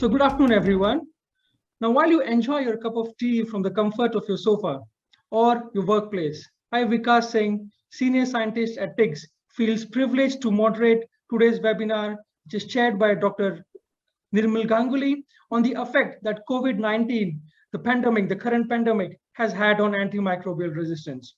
So good afternoon, everyone. Now, while you enjoy your cup of tea from the comfort of your sofa or your workplace, I, Vikas Singh, senior scientist at TIGS, feels privileged to moderate today's webinar, which is chaired by Dr. Nirmal Ganguly on the effect that COVID-19, the pandemic, the current pandemic, has had on antimicrobial resistance.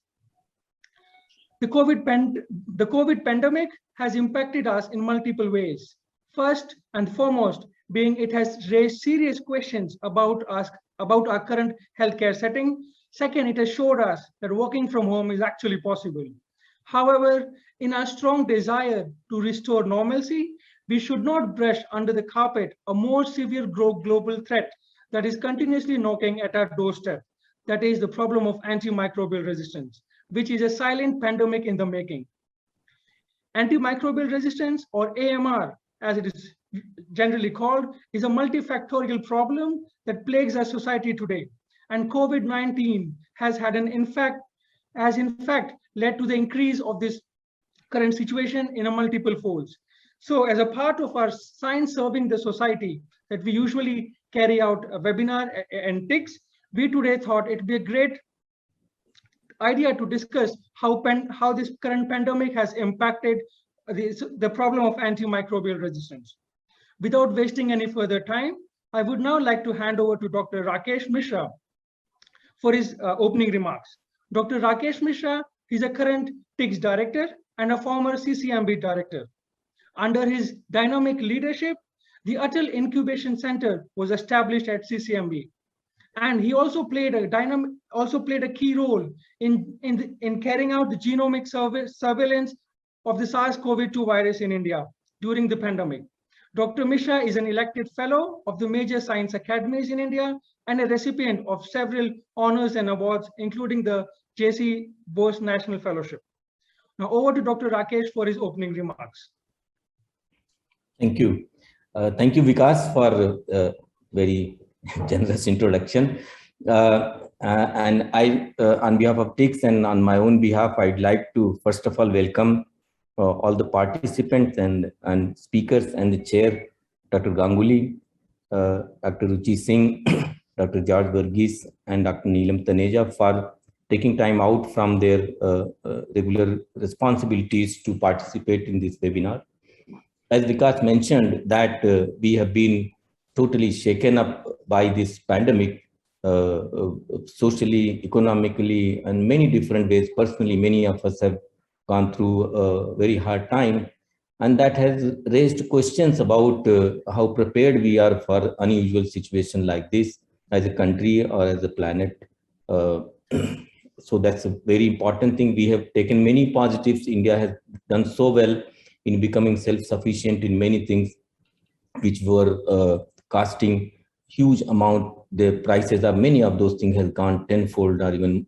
The COVID pandemic has impacted us in multiple ways. First and foremost, being it has raised serious questions about our current healthcare setting. Second, it has showed us that working from home is actually possible. However, in our strong desire to restore normalcy, we should not brush under the carpet a more severe global threat that is continuously knocking at our doorstep. That is the problem of antimicrobial resistance, which is a silent pandemic in the making. Antimicrobial resistance, or AMR, as it is generally called, is a multifactorial problem that plagues our society today. And COVID-19 has in fact led to the increase of this current situation in a multiple folds. So as a part of our science serving the society that we usually carry out a webinar and TIGS, we today thought it'd be a great idea to discuss how this current pandemic has impacted the problem of antimicrobial resistance. Without wasting any further time, I would now like to hand over to Dr. Rakesh Mishra for his opening remarks. Dr. Rakesh Mishra is a current TIGS director and a former CCMB director. Under his dynamic leadership, the Atal Incubation Center was established at CCMB. And he also played a key role in carrying out the genomic surveillance of the SARS-CoV-2 virus in India during the pandemic. Dr. Mishra is an elected fellow of the major science academies in India and a recipient of several honors and awards, including the J.C. Bose National Fellowship. Now over to Dr. Rakesh for his opening remarks. Thank you. Thank you, Vikas, for a very generous introduction. And I, on behalf of TIGS and on my own behalf, I'd like to first of all welcome all the participants and speakers and the chair, Dr. Ganguly, Dr. Ruchi Singh, Dr. George Verghese, and Dr. Neelam Taneja for taking time out from their regular responsibilities to participate in this webinar. As Vikas mentioned, that we have been totally shaken up by this pandemic, socially, economically, and many different ways. Personally, many of us have gone through a very hard time, and that has raised questions about how prepared we are for unusual situation like this as a country or as a planet. So that's a very important thing. We have taken many positives. India has done so well in becoming self-sufficient in many things, which were costing huge amount. The prices of many of those things has gone tenfold or even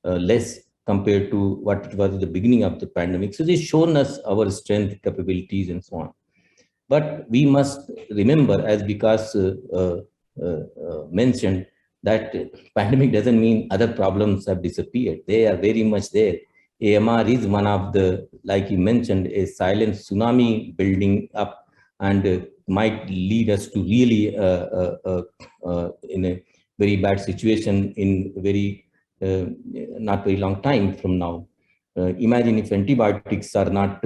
less compared to what it was at the beginning of the pandemic. So they've shown us our strength, capabilities, and so on. But we must remember, as Vikas mentioned, that pandemic doesn't mean other problems have disappeared. They are very much there. AMR is one of the, like you mentioned, a silent tsunami building up and might lead us to really in a very bad situation in very not very long time from now. Imagine if antibiotics are not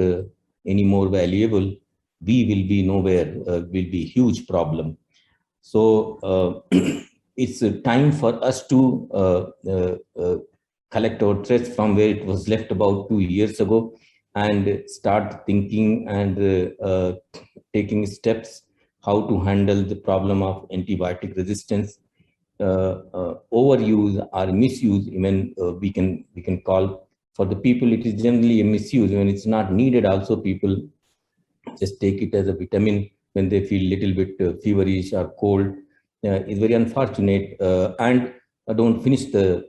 any more valuable, we will be nowhere, will be a huge problem. So it's a time for us to collect our threats from where it was left about 2 years ago and start thinking and taking steps how to handle the problem of antibiotic resistance, overuse or misuse. Even we can call, for the people it is generally a misuse when it's not needed. Also, people just take it as a vitamin when they feel little bit feverish or cold. It's very unfortunate, and don't finish the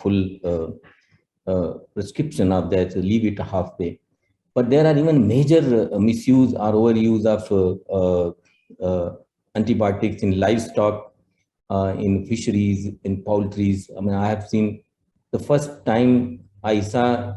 full prescription of that, leave it halfway. But there are even major misuse or overuse of antibiotics in livestock, in fisheries, in poultries. I mean, I have seen the first time I saw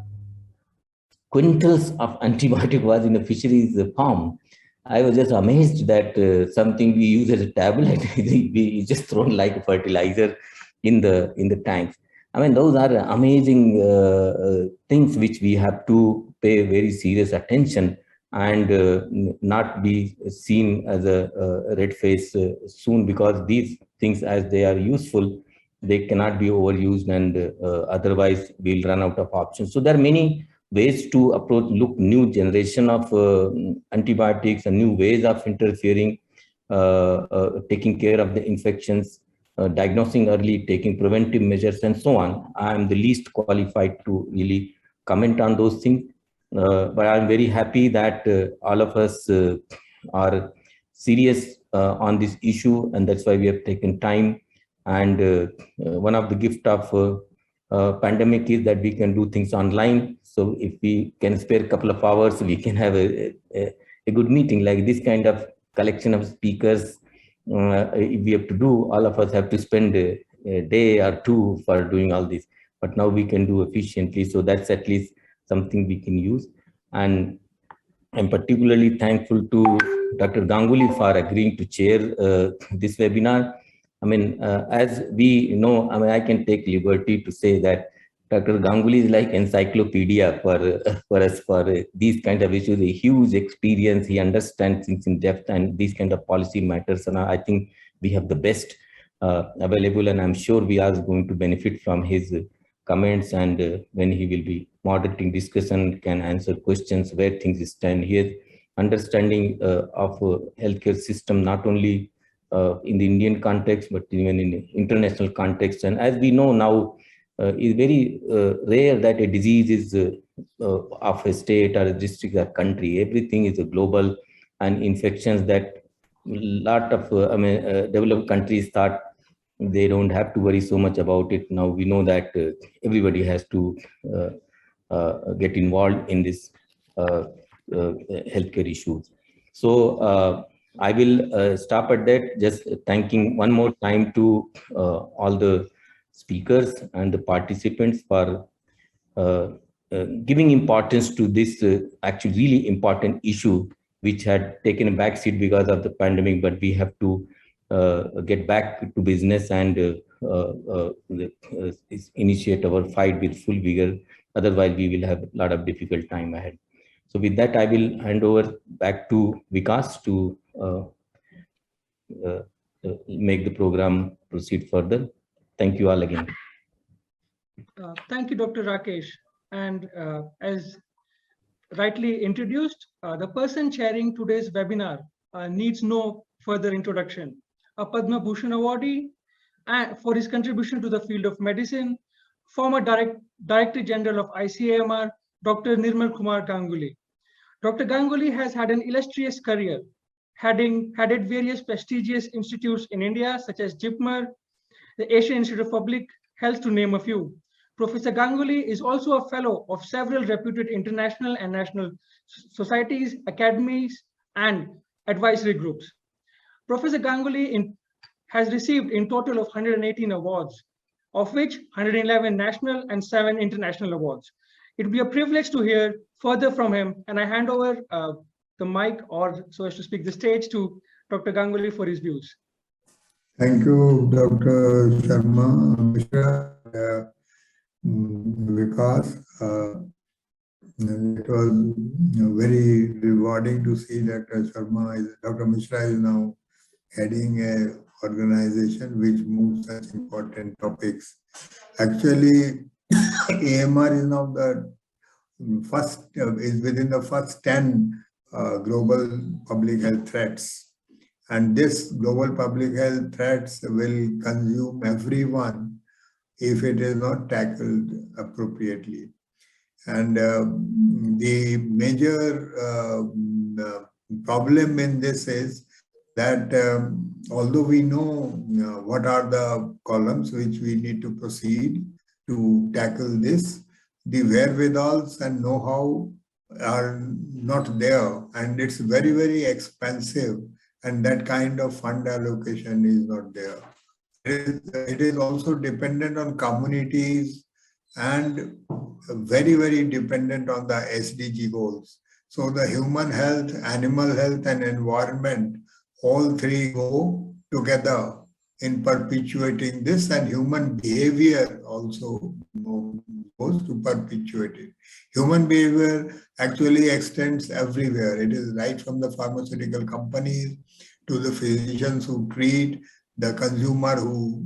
quintals of antibiotic was in a fisheries farm. I was just amazed that something we use as a tablet, we just thrown like a fertilizer in the tanks. I mean, those are amazing things which we have to pay very serious attention and not be seen as a red face soon, because these things, as they are useful, they cannot be overused, and otherwise we'll run out of options. So there are many ways to approach, look, new generation of antibiotics and new ways of interfering, taking care of the infections, diagnosing early, taking preventive measures, and so on. I'm the least qualified to really comment on those things, but I'm very happy that all of us are serious on this issue, and that's why we have taken time. And one of the gift of pandemic is that we can do things online. So if we can spare a couple of hours, we can have a good meeting like this kind of collection of speakers. If we have to do, all of us have to spend a day or two for doing all this, but now we can do efficiently. So that's at least something we can use. And I'm particularly thankful to Dr. Ganguly for agreeing to chair this webinar. I mean, as we know, I mean, I can take liberty to say that Dr. Ganguly is like encyclopedia for us for these kind of issues. A huge experience, he understands things in depth, and these kind of policy matters. And I think we have the best available, and I'm sure we are going to benefit from his comments. And when he will be moderating discussion, can answer questions where things stand here. Understanding of healthcare system, not only in the Indian context, but even in the international context. And as we know now, it's very rare that a disease is of a state or a district or country. Everything is a global, and infections that lot of developed countries thought they don't have to worry so much about it. Now we know that everybody has to get involved in this healthcare issues. So I will stop at that, just thanking one more time to all the speakers and the participants for giving importance to this actually really important issue, which had taken a backseat because of the pandemic, but we have to get back to business and initiate our fight with full vigor. Otherwise, we will have a lot of difficult time ahead. So with that, I will hand over back to Vikas to make the program proceed further. Thank you all again. Thank you, Dr. Rakesh. And as rightly introduced, the person chairing today's webinar needs no further introduction. A Padma Bhushan awardee for his contribution to the field of medicine, former Director General of ICAMR, Dr. Nirmal Kumar Ganguly. Dr. Ganguly has had an illustrious career, headed various prestigious institutes in India, such as JIPMER, the Asian Institute of Public Health, to name a few. Professor Ganguly is also a fellow of several reputed international and national societies, academies, and advisory groups. Professor Ganguly has received in total of 118 awards, of which 111 national and 7 international awards. It will be a privilege to hear further from him, and I hand over the mic, or so as to speak, the stage, to Dr. Ganguly for his views. Thank you, Dr. Sharma, Mishra, Vikas. It was very rewarding to see Dr. Dr. Mishra is now heading an organization which moves such important topics. Actually, AMR is now is within the first 10 global public health threats. And this global public health threats will consume everyone if it is not tackled appropriately. And the major problem in this is that although we know what are the columns which we need to proceed to tackle this, the wherewithals and know-how are not there, and it's very, very expensive, and that kind of fund allocation is not there. It is also dependent on communities and very, very dependent on the SDG goals. So the human health, animal health, and environment, all three go together in perpetuating this, and human behavior also goes to perpetuate it. Human behavior actually extends everywhere. It is right from the pharmaceutical companies to the physicians who treat, the consumer who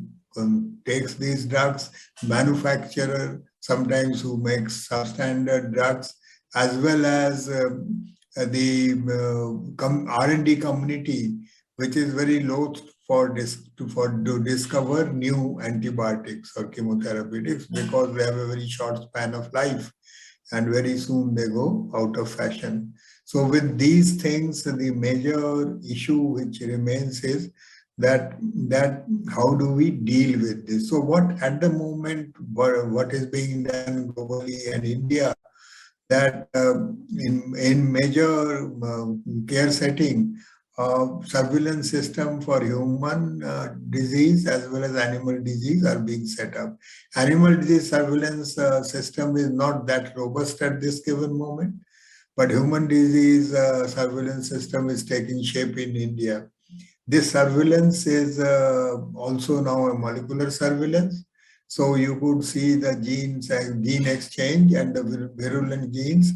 takes these drugs, manufacturer sometimes who makes substandard drugs, as well as the R&D community, which is very loath to discover new antibiotics or chemotherapeutics because they have a very short span of life and very soon they go out of fashion. So with these things, the major issue which remains is that how do we deal with this? So what at the moment, what is being done globally and India, that in major care setting, surveillance system for human disease as well as animal disease are being set up. Animal disease surveillance system is not that robust at this given moment, but human disease surveillance system is taking shape in India. This surveillance is also now a molecular surveillance. So you could see the genes and gene exchange and the virulent genes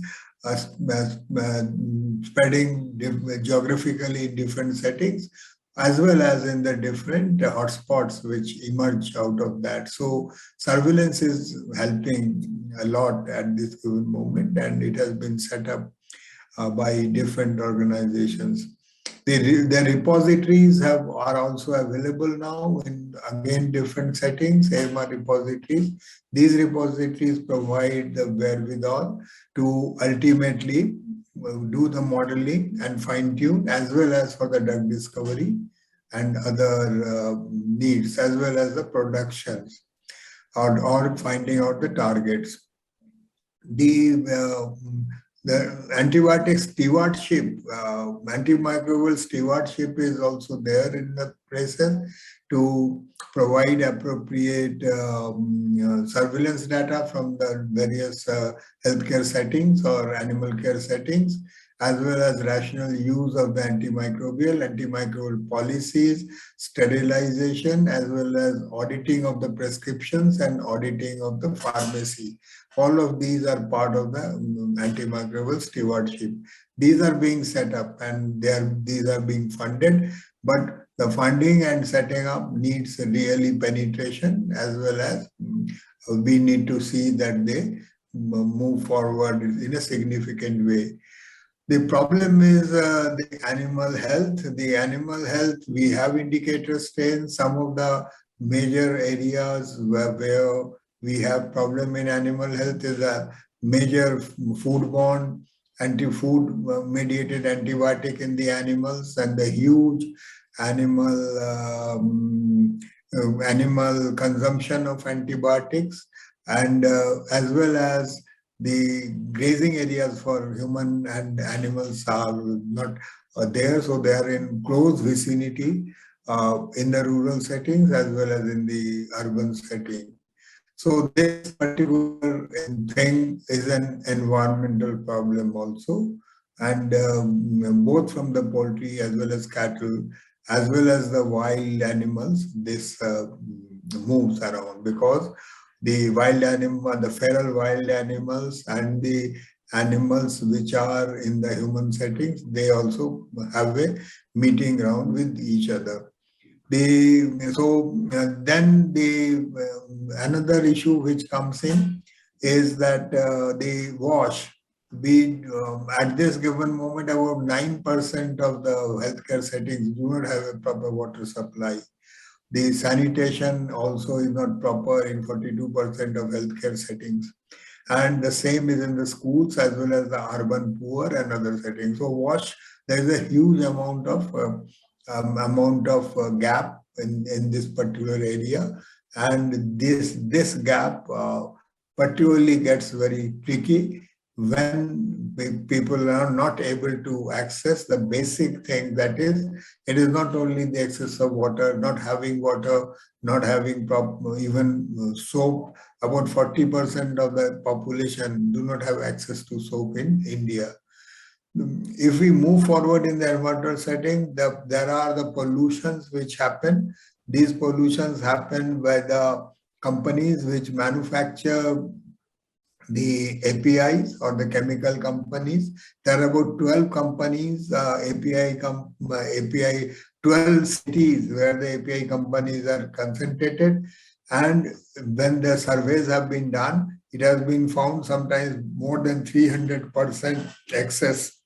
spreading geographically in different settings, as well as in the different hotspots which emerge out of that. So surveillance is helping a lot at this given moment, and it has been set up by different organizations. The repositories are also available now in again different settings, AMR repositories. These repositories provide the wherewithal to ultimately do the modeling and fine tune, as well as for the drug discovery and other needs, as well as the productions or finding out the targets. The antibiotic stewardship, antimicrobial stewardship is also there in the process to provide appropriate surveillance data from the various healthcare settings or animal care settings, as well as rational use of the antimicrobial policies, sterilization, as well as auditing of the prescriptions and auditing of the pharmacy. All of these are part of the antimicrobial stewardship. These are being set up and these are being funded, but the funding and setting up needs really penetration, as well as we need to see that they move forward in a significant way. The problem is the animal health. The animal health, we have indicator strains. Some of the major areas where we have problem in animal health is a major foodborne food mediated antibiotic in the animals, and the huge animal consumption of antibiotics, and as well as the grazing areas for human and animals are not there, so they are in close vicinity in the rural settings as well as in the urban setting. So this particular thing is an environmental problem also, and both from the poultry as well as cattle, as well as the wild animals, this moves around, because the wild animal, the feral wild animals and the animals which are in the human settings, they also have a meeting ground with each other. Another issue which comes in is that the wash. At this given moment, about 9% of the healthcare settings do not have a proper water supply. The sanitation also is not proper in 42% of healthcare settings. And the same is in the schools as well as the urban poor and other settings. So wash, there is a huge amount of gap in this particular area. And this gap particularly gets very tricky when people are not able to access the basic thing, that is, it is not only the excess of water, not having water, not having even soap. About 40% of the population do not have access to soap in India. If we move forward in the environmental setting, there are the pollutions which happen. These pollutions happen by the companies which manufacture the APIs or the chemical companies. There are about 12 companies, API, 12 cities where the API companies are concentrated. And when the surveys have been done, it has been found sometimes more than 300% excess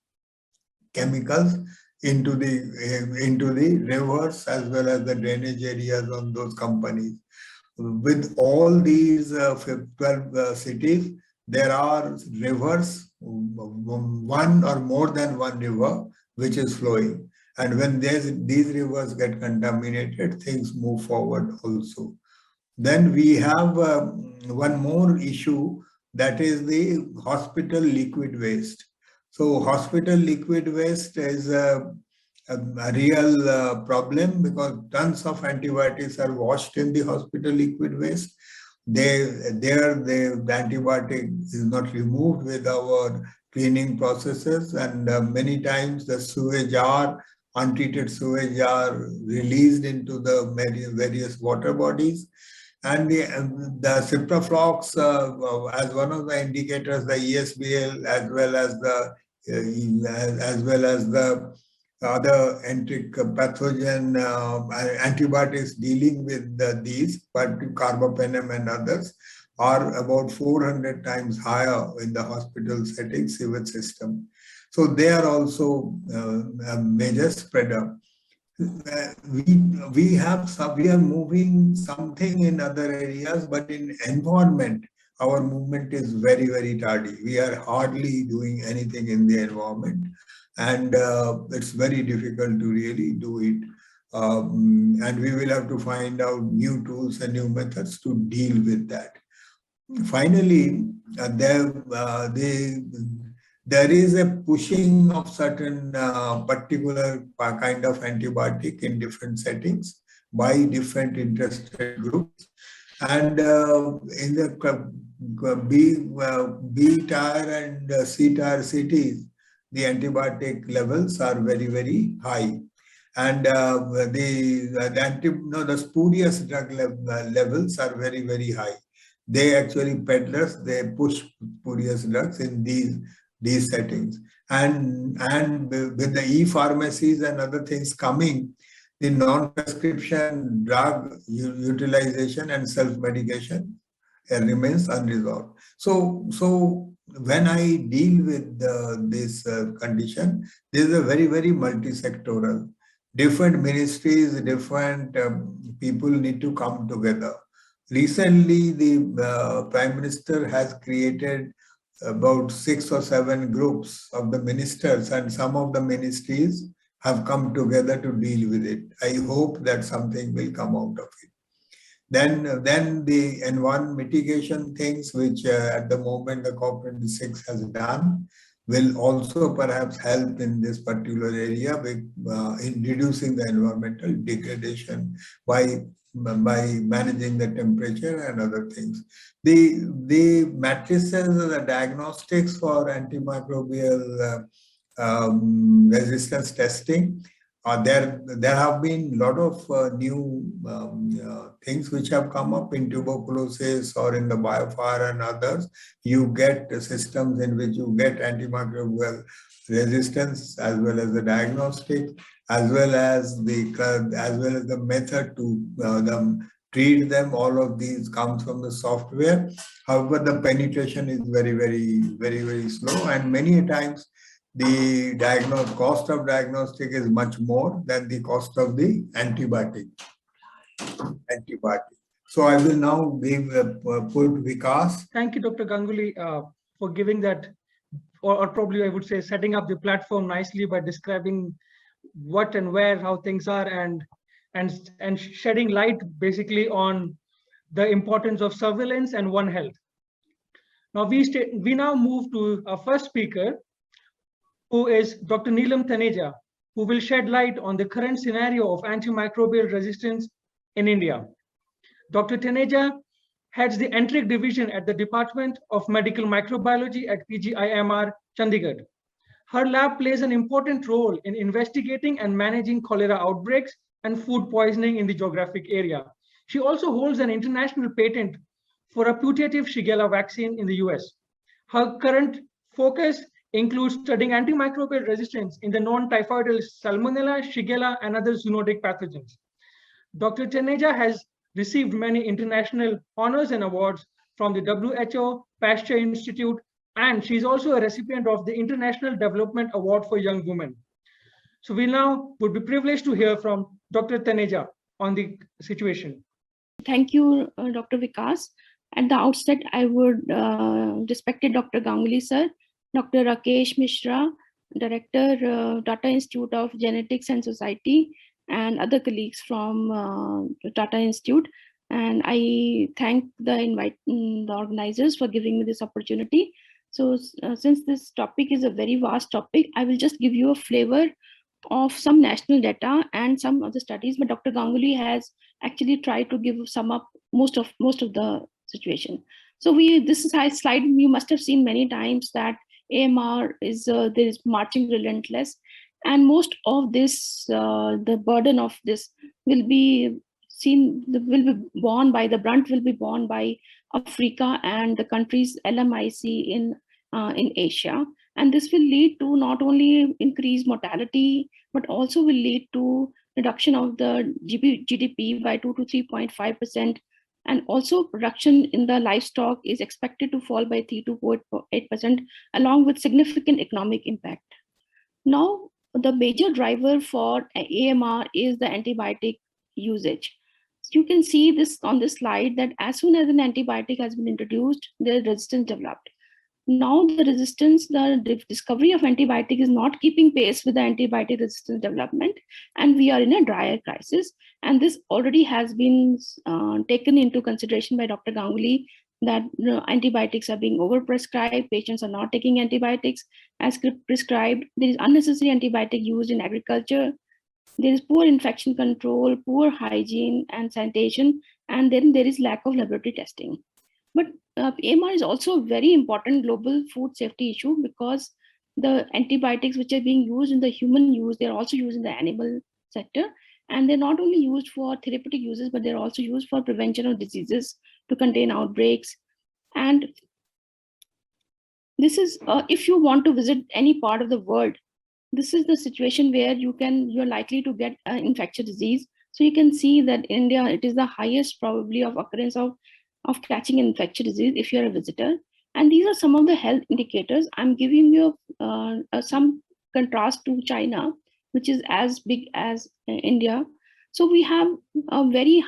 chemicals into the rivers as well as the drainage areas on those companies. With all these 12 cities, there are rivers, one or more than one river, which is flowing. And when these rivers get contaminated, things move forward also. Then we have one more issue, that is the hospital liquid waste. So hospital liquid waste is a real problem because tons of antibiotics are washed in the hospital liquid waste. The antibiotic is not removed with our cleaning processes, and many times the sewage are untreated sewage are released into the various water bodies. And the ciproflox, as one of the indicators, the ESBL as well as the other enteric pathogen antibiotics dealing with these, but carbapenem and others, are about 400 times higher in the hospital setting sewage system. So they are also a major spreader. We are moving something in other areas, but in environment, our movement is very, very tardy. We are hardly doing anything in the environment, and it's very difficult to really do it. And we will have to find out new tools and new methods to deal with that. Finally, there is a pushing of certain particular kind of antibiotic in different settings by different interested groups. And in the B-tier and C-tier cities, the antibiotic levels are very, very high. And the spurious drug levels are very, very high. They actually, peddlers, they push spurious drugs in these settings. And with the e-pharmacies and other things coming, the non-prescription drug utilization and self-medication remains unresolved. So when I deal with this condition, this is a very, very multi-sectoral. Different ministries, different people need to come together. Recently, the Prime Minister has created about 6 or 7 groups of the ministers, and some of the ministries have come together to deal with it. I hope that something will come out of it. Then the environment mitigation things, which at the moment the COP26 has done, will also perhaps help in this particular area in reducing the environmental degradation by managing the temperature and other things. The matrices, the diagnostics for antimicrobial resistance testing, there have been a lot of new things which have come up in tuberculosis or in the biofire and others. You get systems in which you get antimicrobial resistance as well as the diagnostic, as well as the method to treat them. All of these comes from the software. However, the penetration is very, very, very, very slow, and many times the cost of diagnostic is much more than the cost of the antibiotic. So I will now put Vikas. Thank you, Dr. Ganguly, for giving that, or probably I would say setting up the platform nicely by describing what and where, how things are, and shedding light basically on the importance of surveillance and One Health. Now we now move to our first speaker, who is Dr. Neelam Taneja, who will shed light on the current scenario of antimicrobial resistance in India. Dr. Taneja heads the Enteric Division at the Department of Medical Microbiology at PGIMR, Chandigarh. Her lab plays an important role in investigating and managing cholera outbreaks and food poisoning in the geographic area. She also holds an international patent for a putative Shigella vaccine in the US. Her current focus includes studying antimicrobial resistance in the non-typhoidal Salmonella, Shigella, and other zoonotic pathogens. Dr. Taneja has received many international honors and awards from the WHO, Pasteur Institute, and she's also a recipient of the International Development Award for Young Women. So we now would be privileged to hear from Dr. Taneja on the situation. Thank you, Dr. Vikas. At the outset, I would respected Dr. Ganguly sir, Dr. Rakesh Mishra, Director, Tata Institute of Genetics and Society, and other colleagues from Tata Institute. And I thank the organizers for giving me this opportunity. So since this topic is a very vast topic, I will just give you a flavor of some national data and some of the studies, but Dr. Ganguly has actually tried to sum up most of the situation. So this is a slide you must have seen many times, that AMR is there is marching relentless, and most of this the burden of this will be borne by Africa and the countries LMIC in Asia. And this will lead to not only increased mortality, but also will lead to reduction of the GDP by 2 to 3.5%. And also production in the livestock is expected to fall by 3 to 8%, along with significant economic impact. Now, the major driver for AMR is the antibiotic usage. So you can see this on this slide, that as soon as an antibiotic has been introduced, there is resistance developed. Now the discovery of antibiotic is not keeping pace with the antibiotic resistance development, and we are in a dire crisis. And this already has been taken into consideration by Dr. Ganguly, that antibiotics are being overprescribed, patients are not taking antibiotics as prescribed, there is unnecessary antibiotic used in agriculture, there is poor infection control, poor hygiene and sanitation, and then there is lack of laboratory testing. But AMR is also a very important global food safety issue, because the antibiotics which are being used in the human use, they're also used in the animal sector. And they're not only used for therapeutic uses, but they're also used for prevention of diseases, to contain outbreaks. And this is, if you want to visit any part of the world, this is the situation where you're likely to get infectious disease. So you can see that India, it is the highest probability of occurrence of catching an infectious disease if you're a visitor. And these are some of the health indicators. I'm giving you some contrast to China, which is as big as India. So we have a very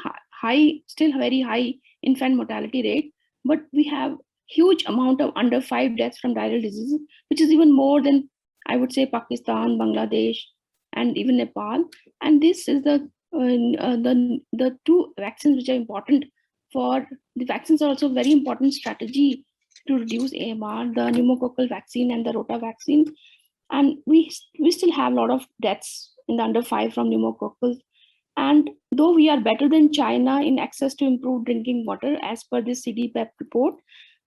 still very high infant mortality rate, but we have huge amount of under 5 deaths from diarrheal diseases, which is even more than, I would say, Pakistan, Bangladesh, and even Nepal. And this is the two vaccines which are important. For the vaccines are also very important strategy to reduce AMR, the pneumococcal vaccine and the rota vaccine. And we still have a lot of deaths in the under 5 from pneumococcal. And though we are better than China in access to improved drinking water, as per this CDPEP report,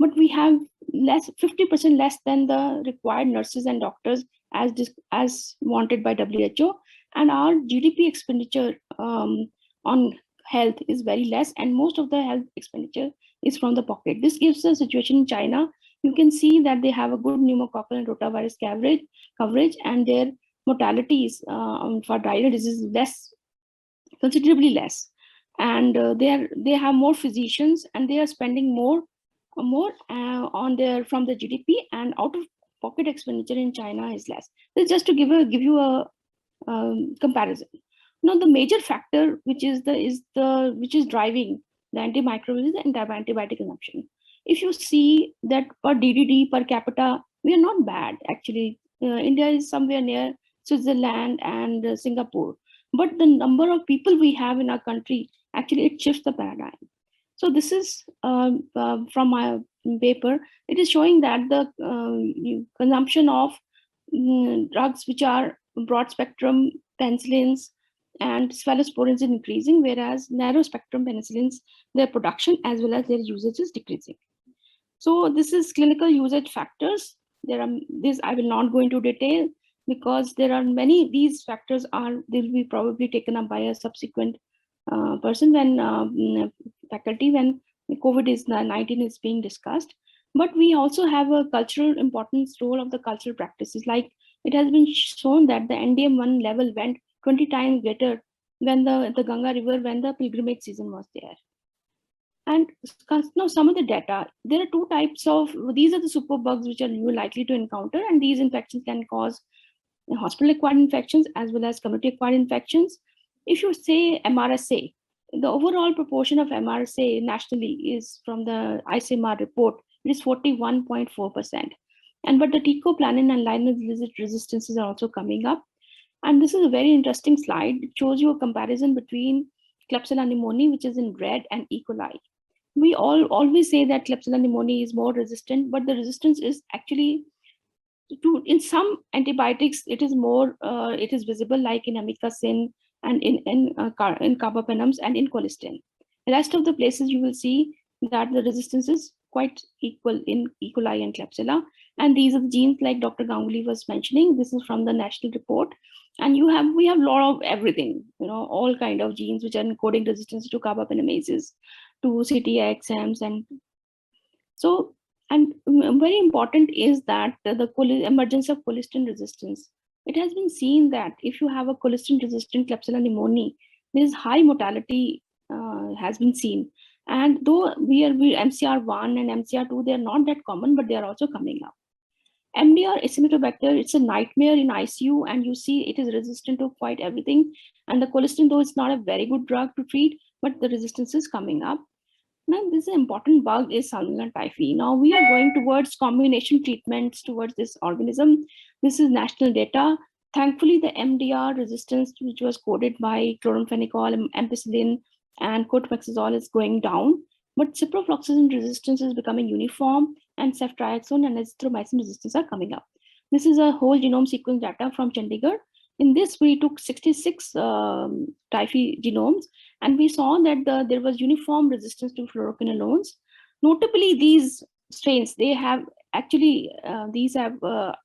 but we have 50% less than the required nurses and doctors as wanted by WHO. And our GDP expenditure on health is very less, and most of the health expenditure is from the pocket. This gives the situation in China. You can see that they have a good pneumococcal and rotavirus coverage, and their mortalities for diarrheal disease is considerably less. And they have more physicians, and they are spending more from the GDP, and out of pocket expenditure in China is less. This is just to give you a comparison. Now, the major factor which is driving the antimicrobial is the antibiotic consumption. If you see that per DDD per capita, we are not bad actually. India is somewhere near Switzerland and Singapore, but the number of people we have in our country, actually it shifts the paradigm. So this is from my paper. It is showing that the consumption of drugs which are broad spectrum penicillins and cephalosporins is increasing, whereas narrow spectrum penicillins, their production as well as their usage is decreasing. So this is clinical usage factors. There are this, I will not go into detail because there are many, these factors will be probably taken up by a subsequent person when faculty, when COVID-19 is being discussed. But we also have a cultural importance role of the cultural practices. Like it has been shown that the NDM1 level went 20 times greater when the Ganga River, when the pilgrimage season was there. And now some of the data, there are two types of, these are the superbugs which are you likely to encounter, and these infections can cause hospital-acquired infections as well as community-acquired infections. If you say MRSA, the overall proportion of MRSA nationally is, from the ICMR report, it is 41.4%. But the teicoplanin and linezolid resistances are also coming up. And this is a very interesting slide. It shows you a comparison between Klebsiella pneumoniae, which is in red, and E. coli. We always say that Klebsiella pneumoniae is more resistant, but the resistance is actually in some antibiotics, it is more, it is visible, like in amikacin and in carbapenems and in colistin. The rest of the places you will see that the resistance is quite equal in E. coli and Klebsiella. And these are the genes like Dr. Ganguly was mentioning. This is from the national report. And we have a lot of everything, all kind of genes which are encoding resistance to carbapenemases, to CTXMs. And so, and very important is that the emergence of colistin resistance. It has been seen that if you have a colistin resistant Klebsiella pneumoniae, there is high mortality has been seen. And though MCR1 and MCR2, they are not that common, but they are also coming up. MDR Acinetobacter, it's a nightmare in ICU, and you see it is resistant to quite everything. And the colistin, though it's not a very good drug to treat, but the resistance is coming up. Now, this important bug is Salmonella typhi. Now we are going towards combination treatments towards this organism. This is national data. Thankfully, the MDR resistance, which was coded by chloramphenicol, ampicillin, and cotrimoxazole, is going down. But ciprofloxacin resistance is becoming uniform, and ceftriaxone and azithromycin resistance are coming up. This is a whole genome sequence data from Chandigarh. In this, we took 66 typhi genomes, and we saw that there was uniform resistance to fluoroquinolones. Notably, these strains, they have actually,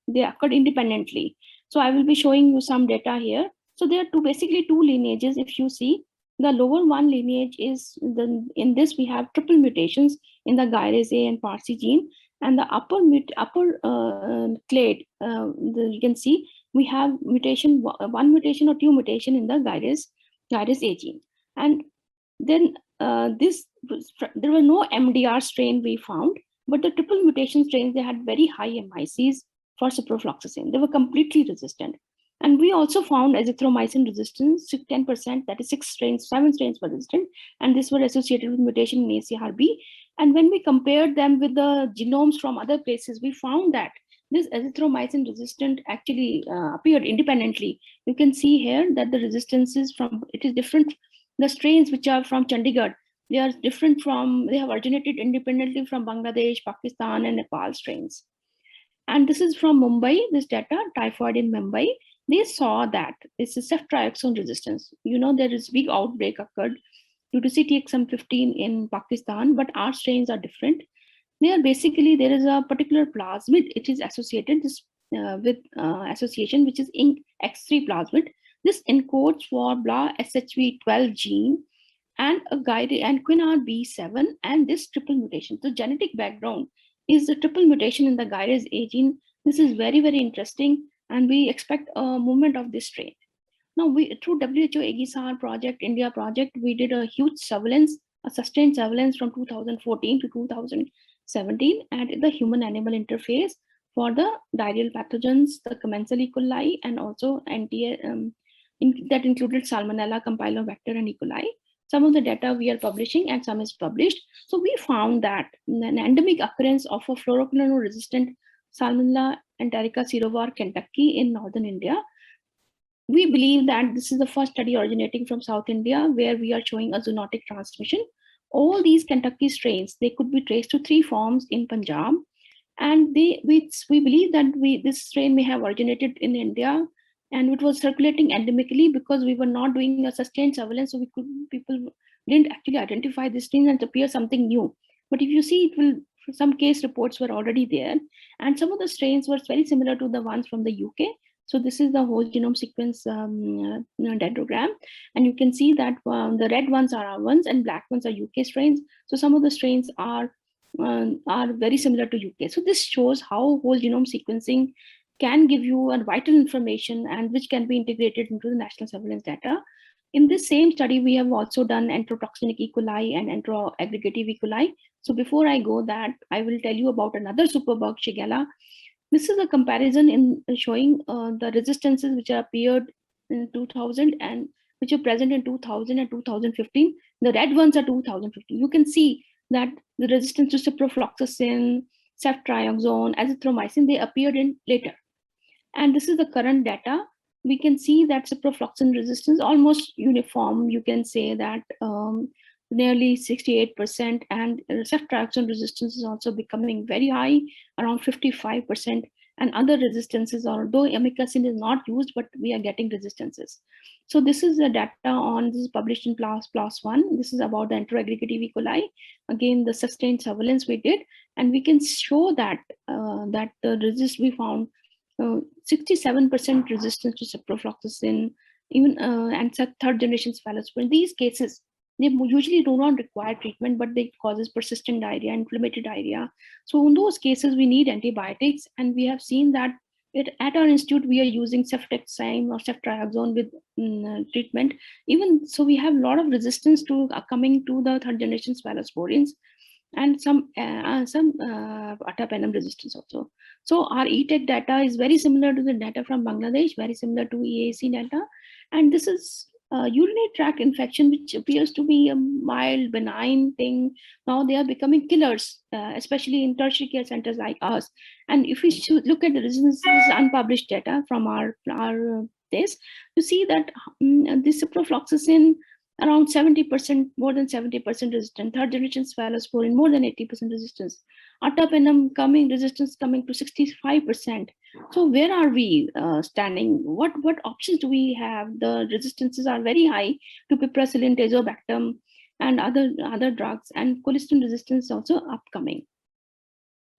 they occurred independently. So I will be showing you some data here. So there are basically two lineages. If you see, the lower one lineage is, in this we have triple mutations in the gyrase A and Parsi gene, and the upper clade, you can see we have one mutation or two mutation in the gyrase A gene. And then there were no MDR strain we found, but the triple mutation strains, they had very high MICs for ciprofloxacin. They were completely resistant. And we also found azithromycin resistance, 10%, that is 7 strains were resistant, and these were associated with mutation in ACRB. And when we compared them with the genomes from other places, we found that this azithromycin resistant actually appeared independently. You can see here that the resistance is it is different. The strains which are from Chandigarh, they are different they have originated independently from Bangladesh, Pakistan, and Nepal strains. And this is from Mumbai, this data, typhoid in Mumbai. They saw that this is ceftriaxone resistance. There is big outbreak occurred due to CTXM15 in Pakistan, but our strains are different. There is a particular plasmid, it is associated with association, which is X3 plasmid. This encodes for BLA SHV12 gene and a guide and QNRB7 and this triple mutation. So genetic background is the triple mutation in the gyrase A gene. This is very, very interesting, and we expect a movement of this strain. Now, through WHO AGSAR project, India project, we did a huge surveillance, a sustained surveillance from 2014 to 2017 at the human-animal interface for the diarrheal pathogens, the commensal E. coli, and also that included Salmonella, Campylobacter, and E. coli. Some of the data we are publishing and some is published. So we found that an endemic occurrence of a fluoroquinolone-resistant Salmonella enterica serovar Kentucky in northern India. We believe that this is the first study originating from South India where we are showing a zoonotic transmission. All these Kentucky strains, they could be traced to 3 forms in Punjab. And we believe that this strain may have originated in India, and it was circulating endemically because we were not doing a sustained surveillance, so people didn't actually identify this strain and appear something new. But if you see, it will some case reports were already there, and some of the strains were very similar to the ones from the UK. So this is the whole genome sequence dendrogram, and you can see that the red ones are our ones and black ones are UK strains. So some of the strains are very similar to UK. So this shows how whole genome sequencing can give you a vital information and which can be integrated into the national surveillance data. In this same study, we have also done enterotoxinic E. coli and enteroaggregative E. coli. So before I go that, I will tell you about another superbug, Shigella. This is a comparison in showing the resistances which appeared in 2000 and which are present in 2000 and 2015. The red ones are 2015. You can see that the resistance to ciprofloxacin, ceftriaxone, azithromycin, they appeared in later. And this is the current data. We can see that ciprofloxacin resistance almost uniform. You can say that nearly 68%, and ceftriaxone resistance is also becoming very high, around 55%, and other resistances, although amikacin is not used, but we are getting resistances. So this is the data on, this is published in PLOS One. This is about the enteroaggregative E. coli. Again, the sustained surveillance we did, and we can show that we found 67% resistance to ciprofloxacin, even and third generation cephalosporin. In these cases, they usually do not require treatment, but they causes persistent diarrhea, inflammatory diarrhea. So in those cases, we need antibiotics, and we have seen that at our institute, we are using ceftriaxone or ceftriaxone with treatment. Even so, we have a lot of resistance to coming to the third generation cephalosporins, and some ertapenem resistance also. So our ETEC data is very similar to the data from Bangladesh, very similar to EAC data, and this is urinary tract infection, which appears to be a mild, benign thing. Now they are becoming killers, especially in tertiary care centers like us. And if we should look at the resistance, this is unpublished data from our this, you see that this ciprofloxacin around 70%, more than 70% resistant. Third generation cephalosporin, more than 80% resistance. Ertapenem resistance coming to 65%. So where are we standing? What options do we have? The resistances are very high to piperacillin, tazobactam, and other drugs, and colistin resistance also upcoming.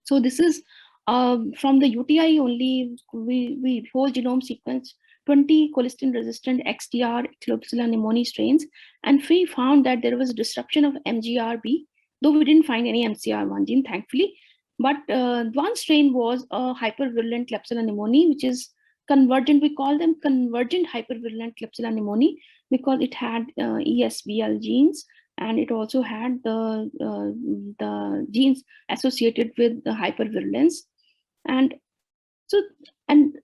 So this is from the UTI only. We whole genome sequence 20 colistin resistant XDR Klebsiella pneumoniae strains, and we found that there was a disruption of MGRB, though we didn't find any MCR1 gene, thankfully. But one strain was a hypervirulent Klebsiella pneumoniae, which is convergent. We call them convergent hypervirulent Klebsiella pneumoniae because it had ESBL genes, and it also had the genes associated with the hypervirulence. And so, and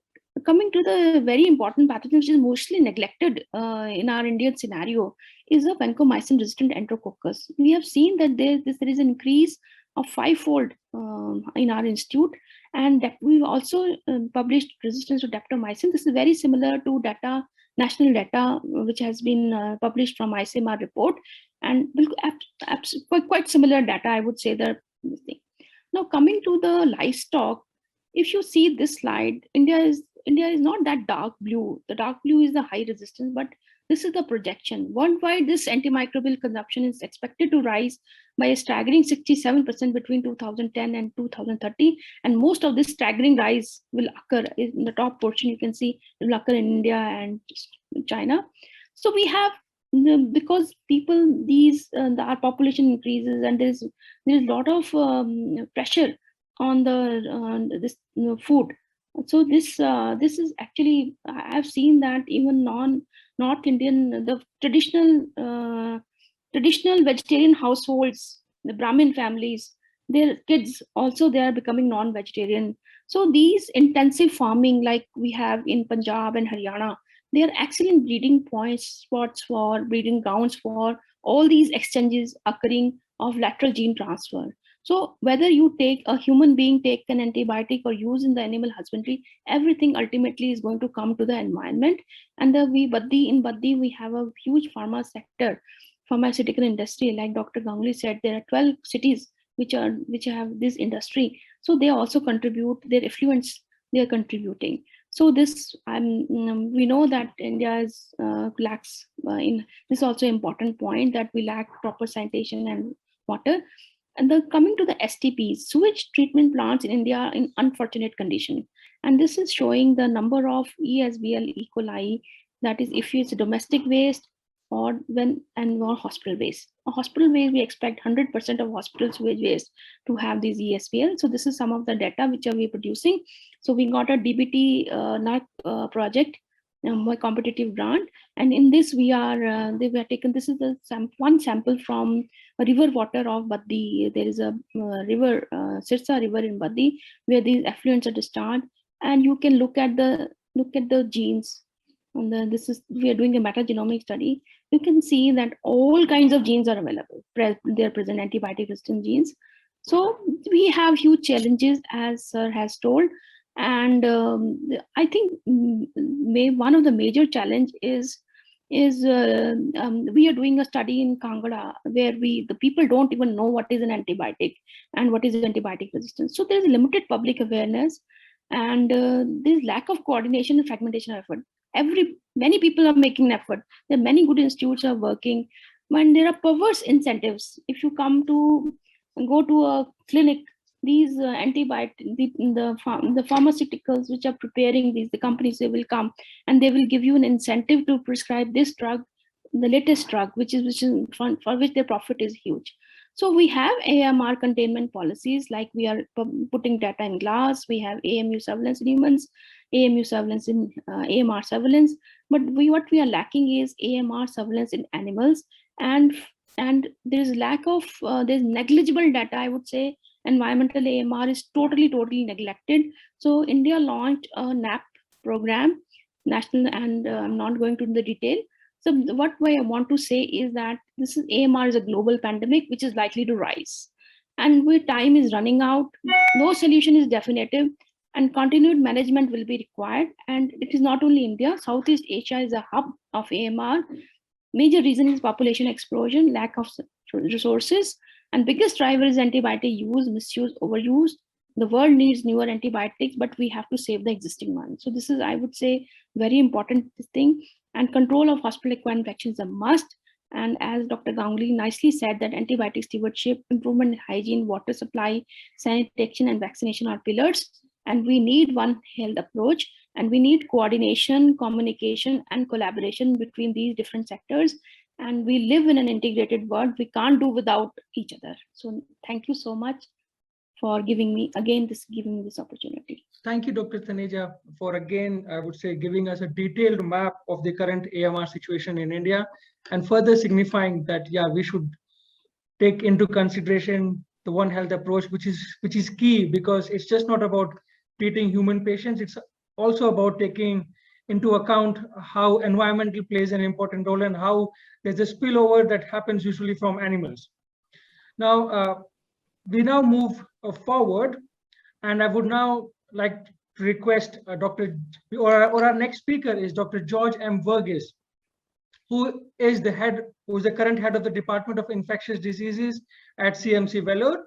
coming to the very important pathogen, which is mostly neglected in our Indian scenario, is the vancomycin resistant enterococcus. We have seen that there is an increase of 5-fold in our institute, and that we've also published resistance to daptomycin. This is very similar to data, national data, which has been published from ICMR report, and quite similar data, I would say. Now coming to the livestock, if you see this slide, India is not that dark blue. The dark blue is the high resistance, but this is the projection. Worldwide, this antimicrobial consumption is expected to rise by a staggering 67% between 2010 and 2030. And most of this staggering rise will occur in the top portion. You can see it will occur in India and China. So we have, because people, our population increases, and there's a lot of pressure on this food. So this is actually, I've seen that even North Indian, the traditional vegetarian households, the Brahmin families, their kids also, they are becoming non-vegetarian. So these intensive farming like we have in Punjab and Haryana, they are excellent breeding spots for breeding grounds for all these exchanges occurring of lateral gene transfer. So whether you take a human being, take an antibiotic or use in the animal husbandry, everything ultimately is going to come to the environment. And in Baddi, we have a huge pharmaceutical industry. Like Dr. Ganguly said, there are 12 cities which have this industry. So they also contribute, their effluents, they are contributing. So this, we know that India lacks, this is also an important point, that we lack proper sanitation and water. And coming to the STPs, sewage treatment plants in India are in unfortunate condition. And this is showing the number of ESBL E. coli, that is if it's domestic waste or or hospital waste. A hospital waste, we expect 100% of hospital sewage waste to have these ESBL. So this is some of the data which we are producing. So we got a DBT NAC project, my competitive grant, and in this we are they were taken. This is the one sample from river water of Baddi. There is a river, Sirsa River in Baddi, where these effluents are discharged, and you can look at the genes. And this is, we are doing a metagenomic study. You can see that all kinds of genes are available. They're present, antibiotic resistant genes. So we have huge challenges, as Sir has told. And I think one of the major challenge is we are doing a study in Kangra where the people don't even know what is an antibiotic and what is antibiotic resistance. So there's limited public awareness, and there's lack of coordination and fragmentation of effort. Many people are making an effort. There are many good institutes are working, but there are perverse incentives. If you go to a clinic, these antibiotics, the pharmaceuticals which are preparing these, the companies, they will come and they will give you an incentive to prescribe this drug, the latest drug, which is for which their profit is huge. So we have AMR containment policies, like we are putting data in glass. We have AMU surveillance in humans, AMU surveillance in AMR surveillance. But what we are lacking is AMR surveillance in animals, and there's there's negligible data, I would say. Environmental AMR is totally neglected. So India launched a NAP program, national, and I'm not going to the detail. So what I want to say is that AMR is a global pandemic which is likely to rise, and where time is running out, no solution is definitive, and continued management will be required. And it is not only India, Southeast Asia is a hub of AMR. Major reason is population explosion, lack of resources, and biggest driver is antibiotic use, misuse, overuse. The world needs newer antibiotics, but we have to save the existing ones. So this is, I would say, very important thing. And control of hospital-acquired infections is a must. And as Dr. Ganguly nicely said, that antibiotic stewardship, improvement in hygiene, water supply, sanitation, and vaccination are pillars. And we need one health approach, and we need coordination, communication, and collaboration between these different sectors. And we live in an integrated world. We can't do without each other. So thank you so much for giving me this opportunity. Thank you, Dr. Taneja, for again, I would say, giving us a detailed map of the current AMR situation in India, and further signifying that, yeah, we should take into consideration the One Health approach, which is key, because it's just not about treating human patients. It's also about taking into account how environmental plays an important role and how there's a spillover that happens usually from animals. Now, we now move forward, and I would now like to request our next speaker is Dr. George M. Verghese, who is the current head of the Department of Infectious Diseases at CMC Vellore.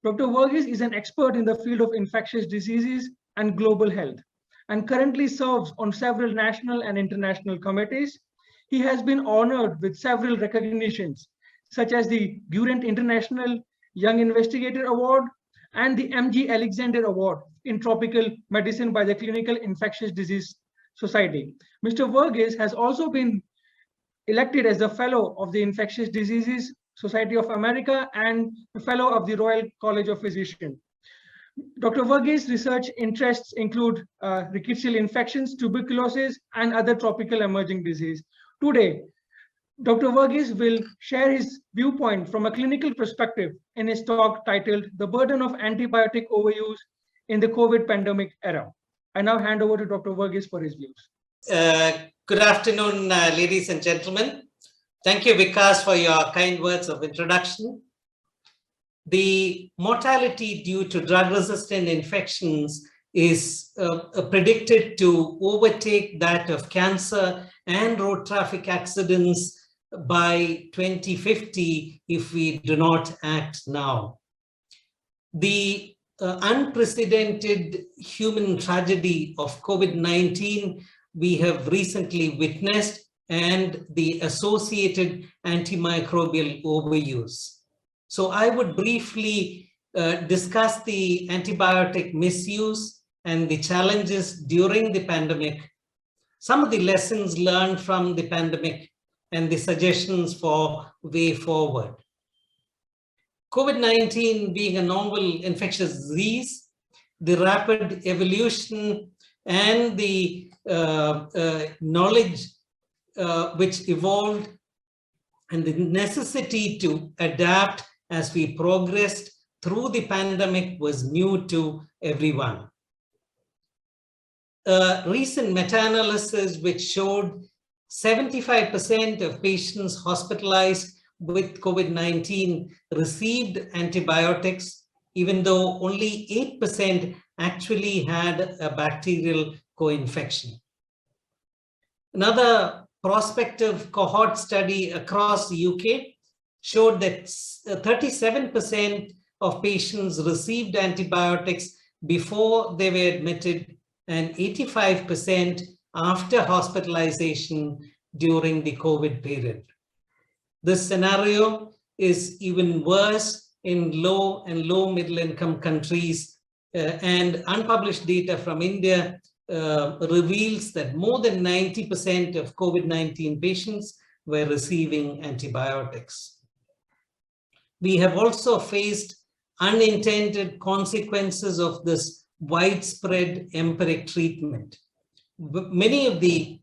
Dr. Verghese is an expert in the field of infectious diseases and global health, and currently serves on several national and international committees. He has been honored with several recognitions, such as the Durant International Young Investigator Award and the M.G. Alexander Award in Tropical Medicine by the Clinical Infectious Disease Society. Mr. Verghese has also been elected as a Fellow of the Infectious Diseases Society of America and a Fellow of the Royal College of Physicians. Dr. Verghese research interests include rickettsial infections, tuberculosis, and other tropical emerging disease. Today, Dr. Verghese will share his viewpoint from a clinical perspective in his talk titled "The Burden of Antibiotic Overuse in the COVID Pandemic Era." I now hand over to Dr. Verghese for his views. Good afternoon, ladies and gentlemen. Thank you, Vikas, for your kind words of introduction. The mortality due to drug-resistant infections is predicted to overtake that of cancer and road traffic accidents by 2050 if we do not act now. The unprecedented human tragedy of COVID-19 we have recently witnessed, and the associated antimicrobial overuse. So I would briefly discuss the antibiotic misuse and the challenges during the pandemic, some of the lessons learned from the pandemic, and the suggestions for way forward. COVID-19 being a novel infectious disease, the rapid evolution and the knowledge which evolved, and the necessity to adapt as we progressed through the pandemic was new to everyone. Recent meta-analysis which showed 75% of patients hospitalized with COVID-19 received antibiotics, even though only 8% actually had a bacterial co-infection. Another prospective cohort study across the UK showed that 37% of patients received antibiotics before they were admitted and 85% after hospitalization during the COVID period. This scenario is even worse in low and low middle income countries, and unpublished data from India reveals that more than 90% of COVID-19 patients were receiving antibiotics. We have also faced unintended consequences of this widespread empiric treatment. Many of the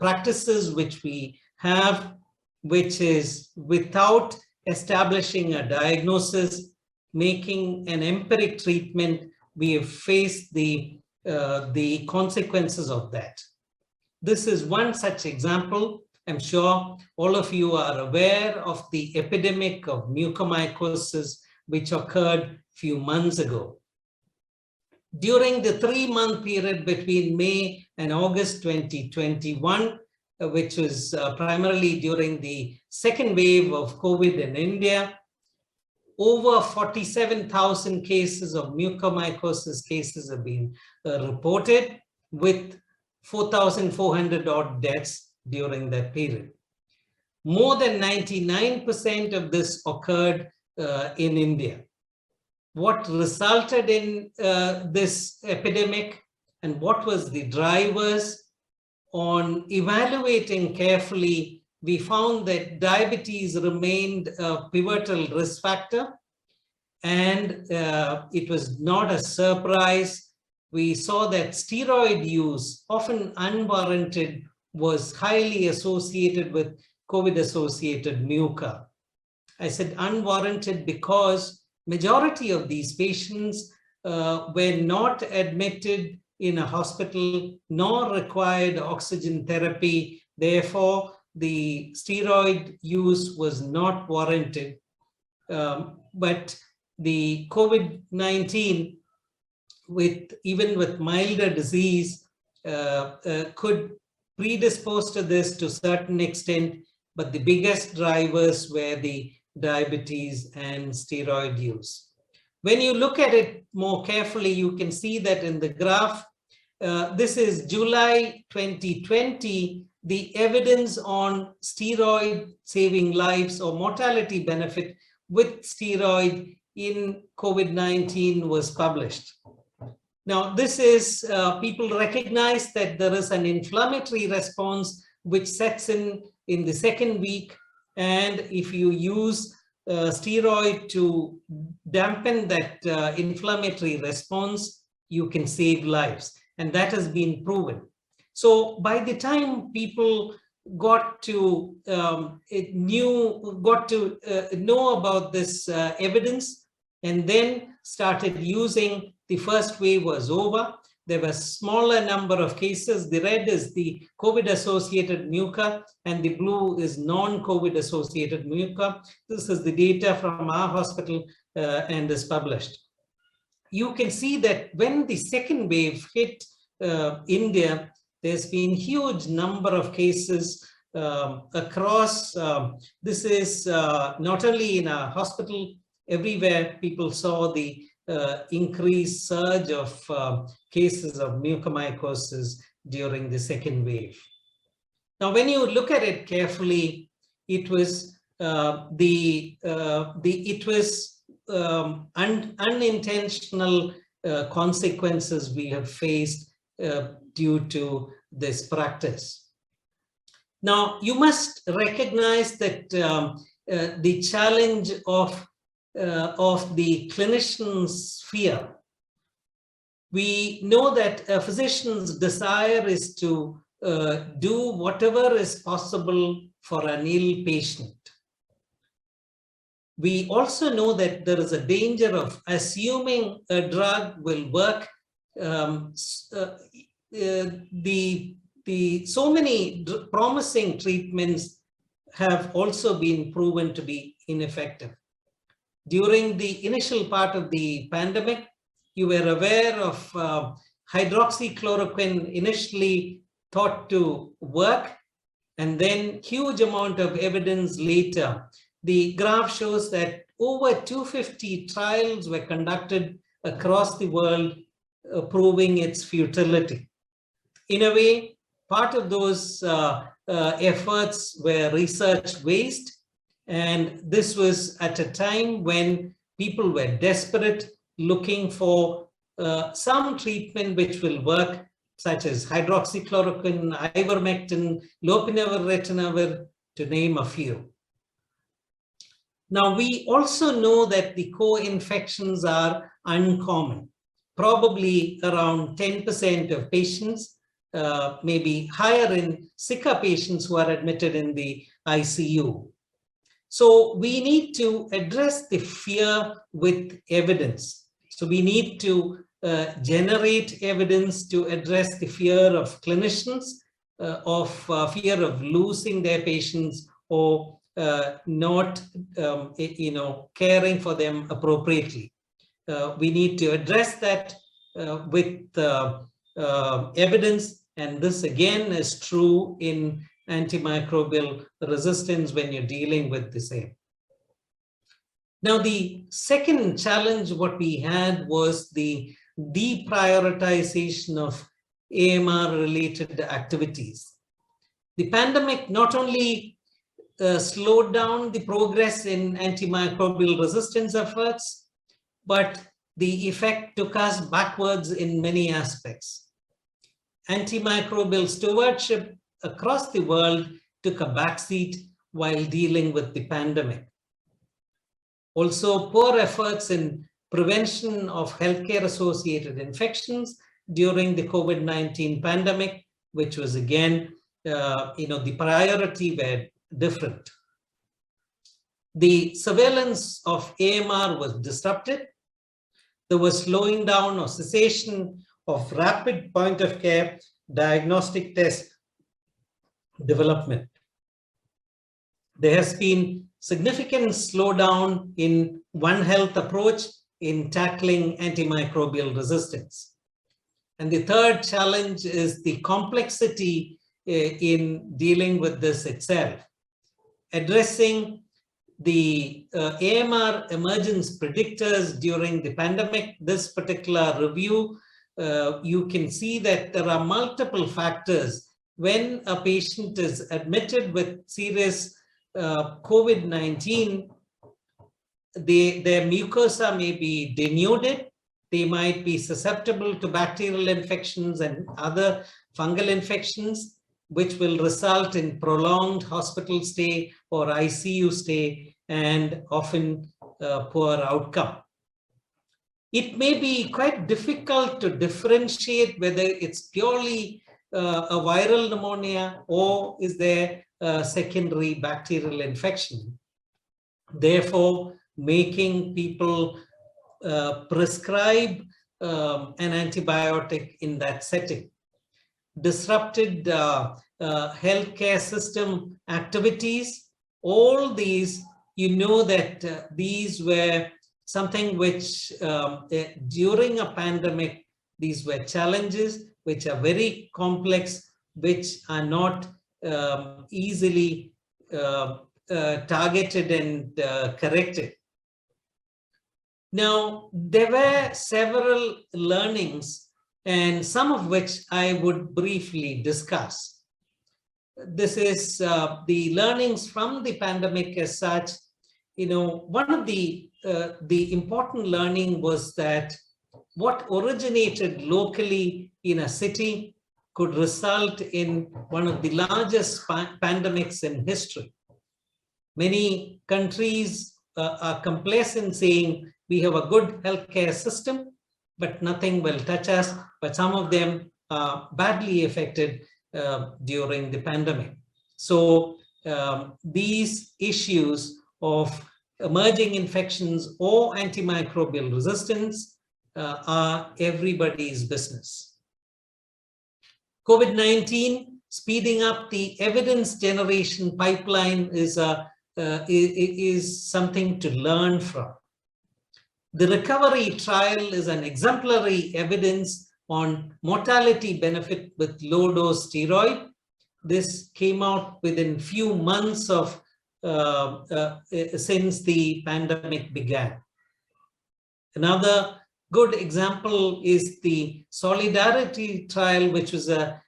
practices which we have, which is without establishing a diagnosis, making an empiric treatment, we have faced the consequences of that. This is one such example. I'm sure all of you are aware of the epidemic of mucormycosis, which occurred a few months ago. During the 3-month period between May and August 2021, which was primarily during the second wave of COVID in India, over 47,000 cases of mucormycosis cases have been reported, with 4,400 odd deaths during that period. More than 99% of this occurred in India. What resulted in this epidemic and what was the drivers? On evaluating carefully, we found that diabetes remained a pivotal risk factor, and it was not a surprise. We saw that steroid use, often unwarranted, was highly associated with COVID-associated mucor. I said unwarranted because majority of these patients were not admitted in a hospital nor required oxygen therapy. Therefore, the steroid use was not warranted. But the COVID-19, even with milder disease, could predispose to this to a certain extent, but the biggest drivers were the diabetes and steroid use. When you look at it more carefully, you can see that in the graph, this is July 2020, the evidence on steroid saving lives or mortality benefit with steroid in COVID-19 was published. Now, this is, people recognize that there is an inflammatory response which sets in the second week. And if you use steroid to dampen that inflammatory response, you can save lives. And that has been proven. So by the time people got to know about this evidence and then started using, the first wave was over. There was a smaller number of cases. The red is the COVID-associated mucor and the blue is non-COVID-associated mucor. This is the data from our hospital and is published. You can see that when the second wave hit India, there's been huge number of cases across. This is not only in our hospital, everywhere people saw the increased surge of cases of mucormycosis during the second wave. Now, when you look at it carefully, it was it was unintentional consequences we have faced due to this practice. Now, you must recognize that the challenge of the clinician's sphere. We know that a physician's desire is to do whatever is possible for an ill patient. We also know that there is a danger of assuming a drug will work. So many promising treatments have also been proven to be ineffective. During the initial part of the pandemic, you were aware of hydroxychloroquine initially thought to work, and then huge amount of evidence later. The graph shows that over 250 trials were conducted across the world, proving its futility. In a way, part of those efforts were research waste, and this was at a time when people were desperate, looking for some treatment which will work, such as hydroxychloroquine, ivermectin, lopinavir, ritonavir, to name a few. Now, we also know that the co-infections are uncommon. Probably around 10% of patients, maybe higher in sicker patients who are admitted in the ICU. So we need to address the fear with evidence. So we need to generate evidence to address the fear of clinicians, fear of losing their patients or not caring for them appropriately. We need to address that with evidence, and this again is true in antimicrobial resistance when you're dealing with the same. Now, the second challenge what we had was the deprioritization of AMR-related activities. The pandemic not only slowed down the progress in antimicrobial resistance efforts, but the effect took us backwards in many aspects. Antimicrobial stewardship across the world took a backseat while dealing with the pandemic. Also, poor efforts in prevention of healthcare-associated infections during the COVID-19 pandemic, which was again, the priority were different. The surveillance of AMR was disrupted. There was slowing down or cessation of rapid point-of-care diagnostic test development. There has been significant slowdown in One Health approach in tackling antimicrobial resistance. And the third challenge is the complexity in dealing with this itself. Addressing the AMR emergence predictors during the pandemic, this particular review, you can see that there are multiple factors. When a patient is admitted with serious COVID-19, their mucosa may be denuded. They might be susceptible to bacterial infections and other fungal infections, which will result in prolonged hospital stay or ICU stay and often poor outcome. It may be quite difficult to differentiate whether it's purely a viral pneumonia or is there a secondary bacterial infection. Therefore, making people prescribe an antibiotic in that setting. Disrupted healthcare system activities, all these, you know that these were something which during a pandemic, these were challenges which are very complex, which are not easily targeted and corrected. Now, there were several learnings, and some of which I would briefly discuss. this is the learnings from the pandemic as such. One of the important learning was that what originated locally in a city could result in one of the largest pandemics in history. Many countries are complacent, saying we have a good healthcare system, but nothing will touch us. But some of them are badly affected during the pandemic. So these issues of emerging infections or antimicrobial resistance are everybody's business. COVID-19 speeding up the evidence generation pipeline is something to learn from. The recovery trial is an exemplary evidence on mortality benefit with low-dose steroid. This came out within few months of since the pandemic began. Another good example is the Solidarity trial, which was a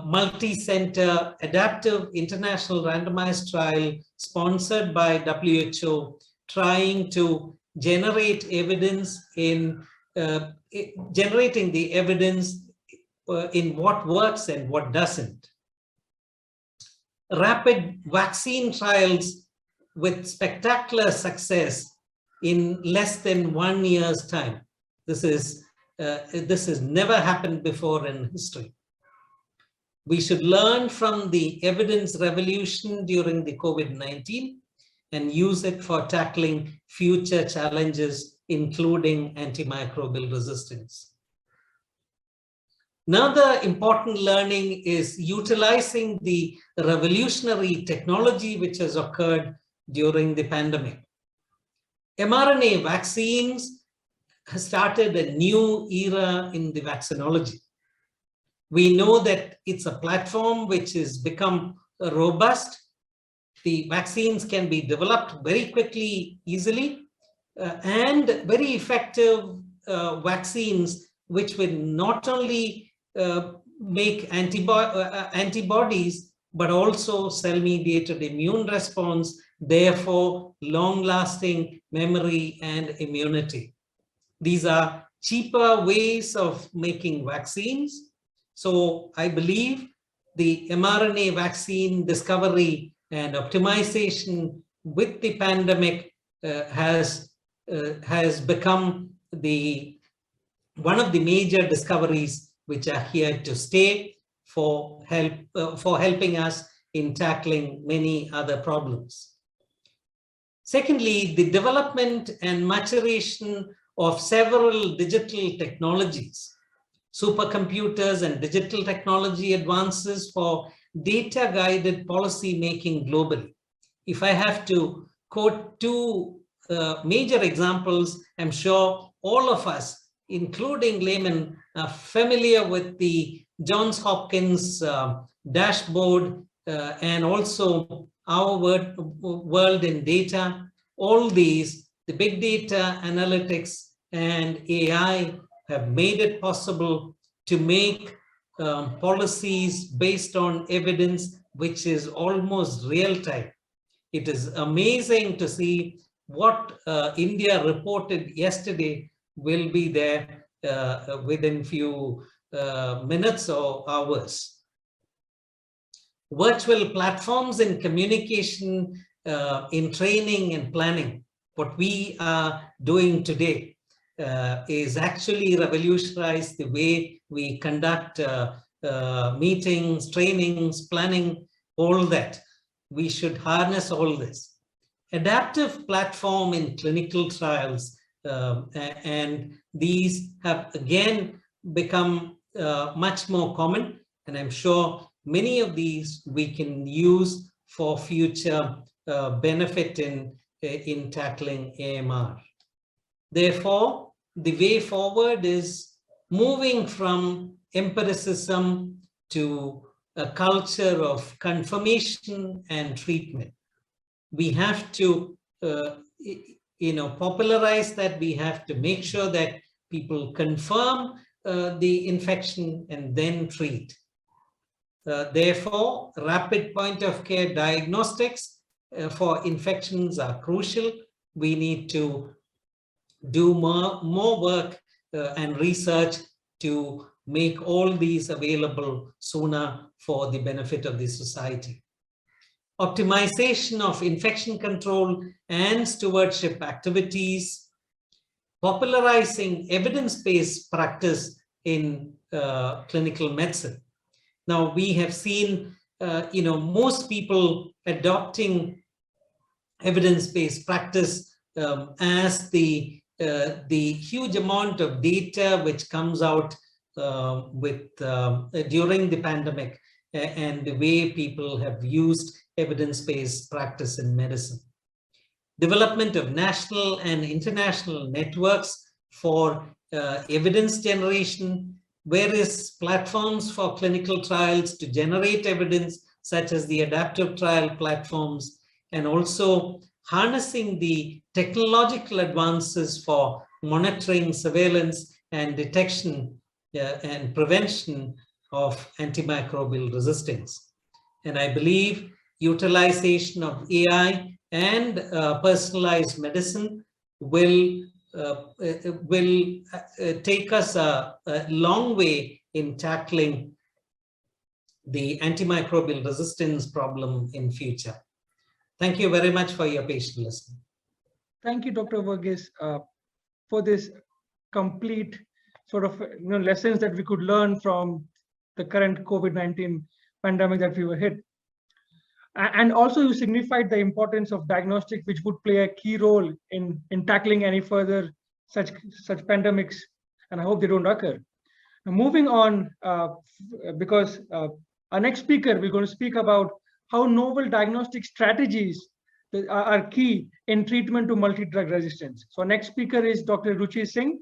multi-center adaptive international randomized trial sponsored by WHO, trying to generate evidence in generating the evidence in what works and what doesn't. Rapid vaccine trials with spectacular success in less than 1 year's time. This has never happened before in history. We should learn from the evidence revolution during the COVID-19 and use it for tackling future challenges, including antimicrobial resistance. Another important learning is utilizing the revolutionary technology which has occurred during the pandemic. mRNA vaccines have started a new era in the vaccinology. We know that it's a platform which has become robust. The vaccines can be developed very quickly, easily, and very effective vaccines which will not only make antibodies, but also cell-mediated immune response, therefore long-lasting memory and immunity. These are cheaper ways of making vaccines. So I believe the mRNA vaccine discovery and optimization with the pandemic has become one of the major discoveries which are here to stay for helping us in tackling many other problems. Secondly, the development and maturation of several digital technologies, supercomputers and digital technology advances for data-guided policy making globally. If I have to quote two major examples, I'm sure all of us, including laymen, are familiar with the Johns Hopkins dashboard and also our world in data. All these, the big data analytics and AI have made it possible to make policies based on evidence which is almost real time. It is amazing to see what India reported yesterday will be there within few minutes or hours. Virtual platforms in communication, in training and planning, what we are doing today is actually revolutionize the way we conduct meetings, trainings, planning, all that. We should harness all this. Adaptive platform in clinical trials, and these have again become much more common, and I'm sure many of these we can use for future benefit in tackling AMR. Therefore, the way forward is moving from empiricism to a culture of confirmation and treatment. We have to popularize that. We have to make sure that people confirm the infection and then treat. Therefore, rapid point of care diagnostics for infections are crucial. We need to do more work and research to make all these available sooner for the benefit of the society. Optimization of infection control and stewardship activities, popularizing evidence-based practice in clinical medicine. Now, we have seen, most people adopting evidence-based practice as the huge amount of data which comes out during the pandemic and the way people have used evidence-based practice in medicine. Development of national and international networks for evidence generation, various platforms for clinical trials to generate evidence, such as the adaptive trial platforms, and also harnessing the technological advances for monitoring, surveillance, and detection and prevention of antimicrobial resistance. And I believe utilization of AI and personalized medicine will take us a long way in tackling the antimicrobial resistance problem in future. Thank you very much for your patient listening. Thank you, Dr. Verghese, for this complete sort of lessons that we could learn from the current COVID-19 pandemic that we were hit. And also you signified the importance of diagnostics, which would play a key role in tackling any further such pandemics, and I hope they don't occur. Now, moving on, because our next speaker, we're going to speak about how novel diagnostic strategies are key in treatment to multi-drug resistance. So our next speaker is Dr. Ruchi Singh,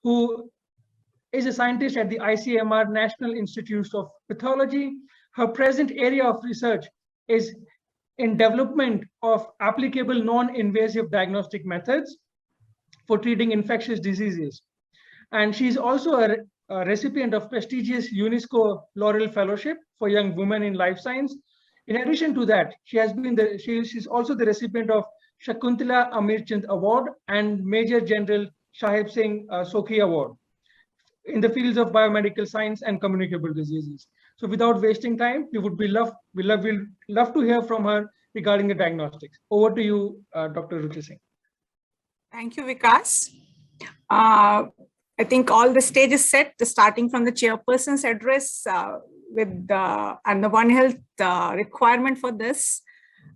who is a scientist at the ICMR National Institute of Pathology. Her present area of research is in development of applicable non-invasive diagnostic methods for treating infectious diseases. And she's also a recipient of prestigious UNESCO Laurel Fellowship for Young Women in Life Science. In addition to that, she's also the recipient of Shakuntala Amirchand Award and Major General Sahib Singh Sokhi Award in the fields of biomedical science and communicable diseases. So without wasting time, we'll love to hear from her regarding the diagnostics. Over to you, Dr. Ruchi Singh. Thank you, Vikas. I think all the stage is set, starting from the chairperson's address with and the One Health requirement for this,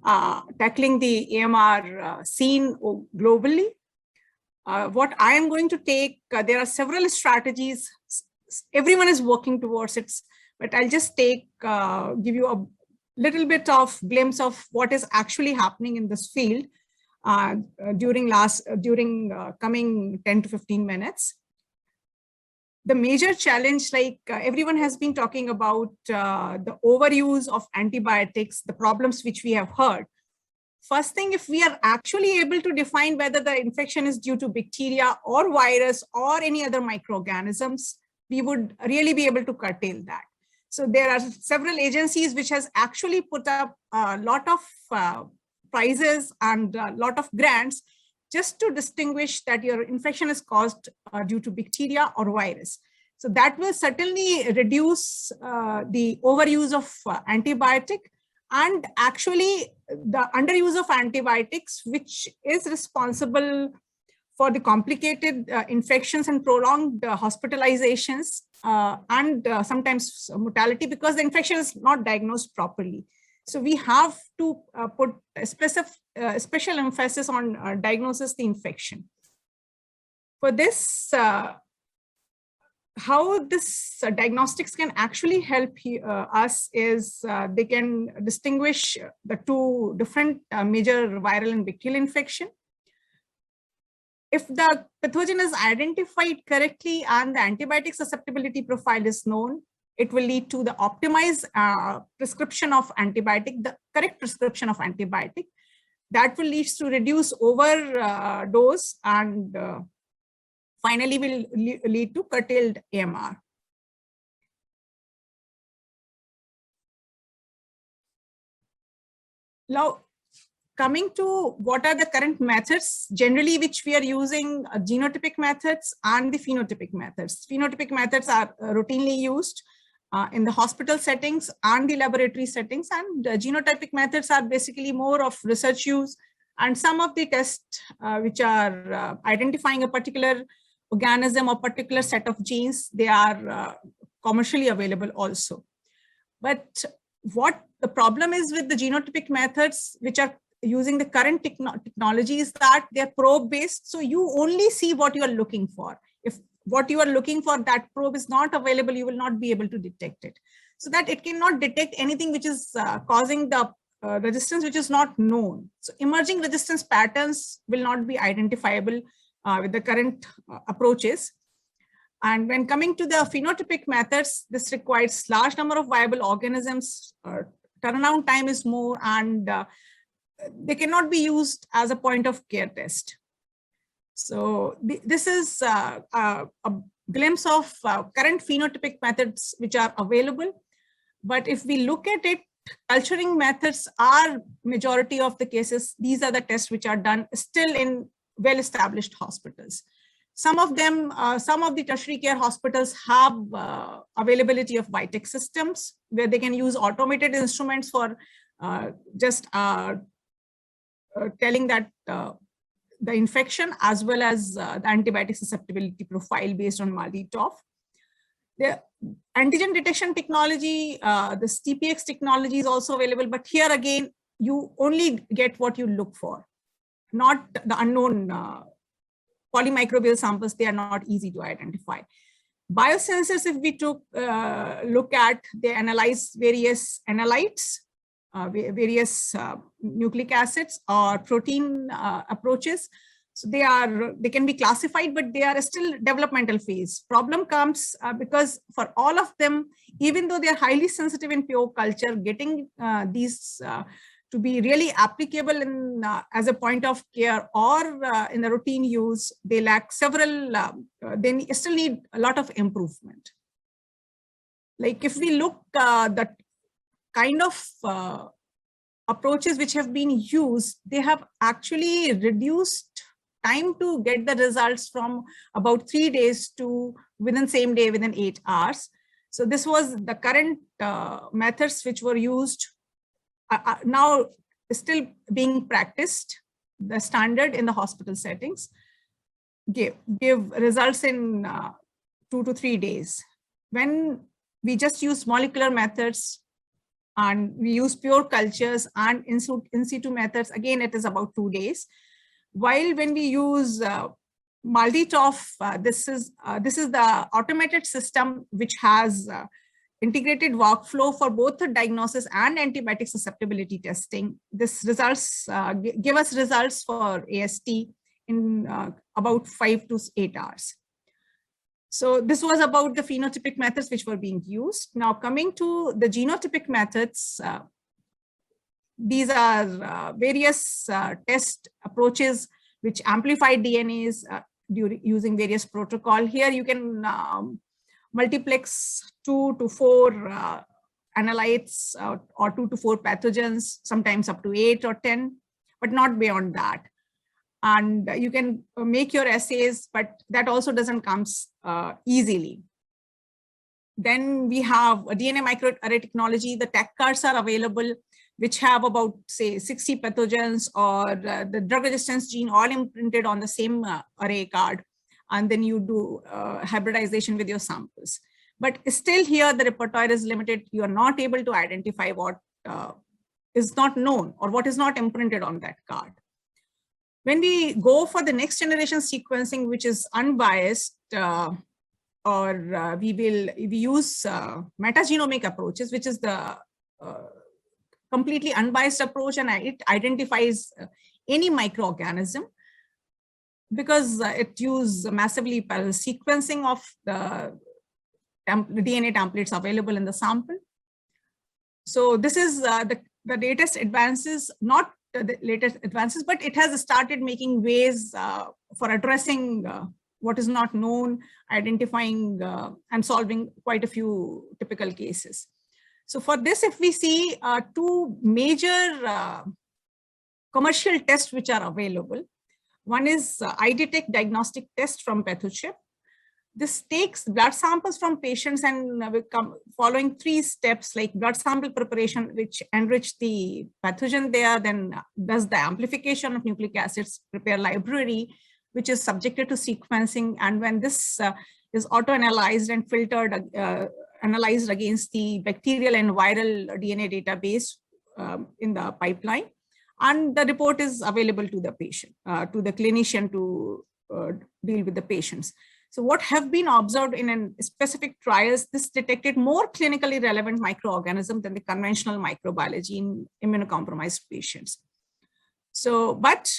tackling the AMR scene globally. What I am going to take, there are several strategies. Everyone is working towards it, but I'll just give you a little bit of glimpse of what is actually happening in this field during coming 10 to 15 minutes. The major challenge, like everyone has been talking about the overuse of antibiotics, the problems which we have heard. First thing, if we are actually able to define whether the infection is due to bacteria or virus or any other microorganisms, we would really be able to curtail that. So there are several agencies which has actually put up a lot of prizes and a lot of grants just to distinguish that your infection is caused due to bacteria or virus. So that will certainly reduce the overuse of antibiotic, and actually the underuse of antibiotics, which is responsible for the complicated infections and prolonged hospitalizations and sometimes mortality, because the infection is not diagnosed properly. So we have to put a special emphasis on diagnosis the infection. For this, how this diagnostics can actually help us is they can distinguish the two different major viral and bacterial infection. If the pathogen is identified correctly and the antibiotic susceptibility profile is known, it will lead to the optimized prescription of antibiotic, the correct prescription of antibiotic. That will lead to reduce overdose and finally will lead to curtailed AMR. Now, coming to what are the current methods, generally which we are using, genotypic methods and the phenotypic methods. Phenotypic methods are routinely used in the hospital settings and the laboratory settings, and genotypic methods are basically more of research use, and some of the tests which are identifying a particular organism or particular set of genes, they are commercially available also. But what the problem is with the genotypic methods which are using the current technology is that they're probe based. So you only see what you are looking for. If what you are looking for, that probe is not available, you will not be able to detect it. So that it cannot detect anything which is causing the resistance which is not known. So emerging resistance patterns will not be identifiable with the current approaches. And when coming to the phenotypic methods, this requires large number of viable organisms, turnaround time is more, and they cannot be used as a point of care test. So this is a glimpse of current phenotypic methods which are available. But if we look at it, culturing methods are majority of the cases. These are the tests which are done still in well-established hospitals. Some of them, some of the tertiary care hospitals have availability of Vitek systems where they can use automated instruments for just telling that the infection as well as the antibiotic susceptibility profile based on MALDI-TOF. The antigen detection technology, this TPX technology is also available, but here again, you only get what you look for, not the unknown polymicrobial samples. They are not easy to identify. Biosensors, if we took look at, they analyze various analytes, various nucleic acids or protein approaches. So they can be classified, but they are still developmental phase. Problem comes because for all of them, even though they are highly sensitive in pure culture, getting these to be really applicable in as a point of care or in the routine use, they lack several, they still need a lot of improvement. Like if we look the kind of approaches which have been used, they have actually reduced time to get the results from about 3 days to within same day, within 8 hours. So this was the current methods which were used. Now still being practiced, the standard in the hospital settings, give results in 2 to 3 days. When we just use molecular methods and we use pure cultures and in situ methods, again, it is about 2 days. While when we use MALDI-TOF, this is the automated system which has integrated workflow for both the diagnosis and antibiotic susceptibility testing. This results give us results for AST in about 5 to 8 hours. So this was about the phenotypic methods which were being used. Now coming to the genotypic methods, these are various test approaches which amplify DNAs using various protocol. Here you can multiplex 2 to 4 analytes or 2 to 4 pathogens, sometimes up to 8 or 10, but not beyond that. And you can make your assays, but that also doesn't come easily. Then we have a DNA microarray technology. The tag cards are available, which have about, say, 60 pathogens or the drug resistance gene all imprinted on the same array card. And then you do hybridization with your samples. But still here, the repertoire is limited. You are not able to identify what is not known or what is not imprinted on that card. When we go for the next generation sequencing, which is unbiased, we use metagenomic approaches, which is the completely unbiased approach, and it identifies any microorganism because it uses massively parallel sequencing of the DNA templates available in the sample. So this is the latest advances, not the latest advances, but it has started making ways for addressing what is not known, identifying and solving quite a few typical cases. So for this, if we see two major commercial tests which are available, one is iDetect diagnostic test from PathoChip. This takes blood samples from patients and following 3 steps like blood sample preparation, which enrich the pathogen there, then does the amplification of nucleic acids, prepare library, which is subjected to sequencing. And when this is auto-analyzed and filtered, analyzed against the bacterial and viral DNA database in the pipeline, and the report is available to the patient, to the clinician to deal with the patients. So what have been observed in specific trials, this detected more clinically relevant microorganisms than the conventional microbiology in immunocompromised patients. So, but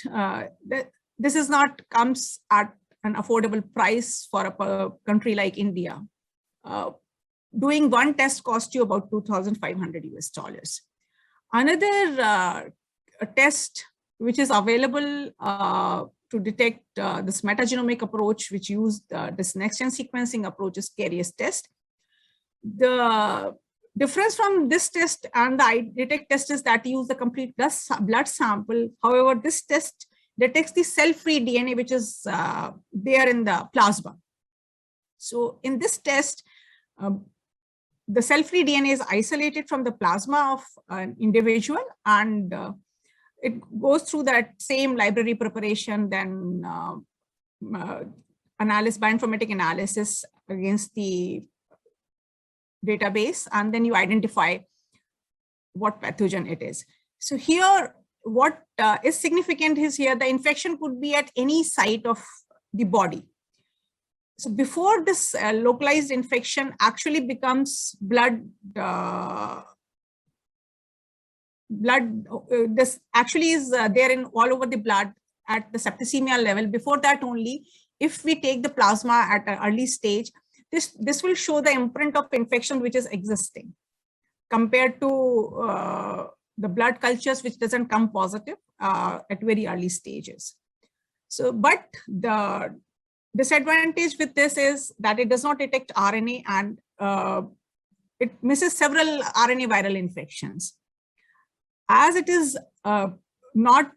this is not comes at an affordable price for a country like India. Doing one test costs you about $2,500 US. Another test which is available to detect this metagenomic approach, which used this next-gen sequencing approach, is Karius test. The difference from this test and the iDetect test is that you use the complete blood sample. However, this test detects the cell-free DNA, which is there in the plasma. So in this test, the cell-free DNA is isolated from the plasma of an individual, and it goes through that same library preparation, then bioinformatic analysis against the database, and then you identify what pathogen it is. So here, what is significant is here, the infection could be at any site of the body. So before this localized infection actually becomes this actually is there in all over the blood at the septicemia level. Before that only, if we take the plasma at an early stage, this will show the imprint of infection which is existing compared to the blood cultures which doesn't come positive at very early stages. So, but the disadvantage with this is that it does not detect RNA, and it misses several RNA viral infections. As it is not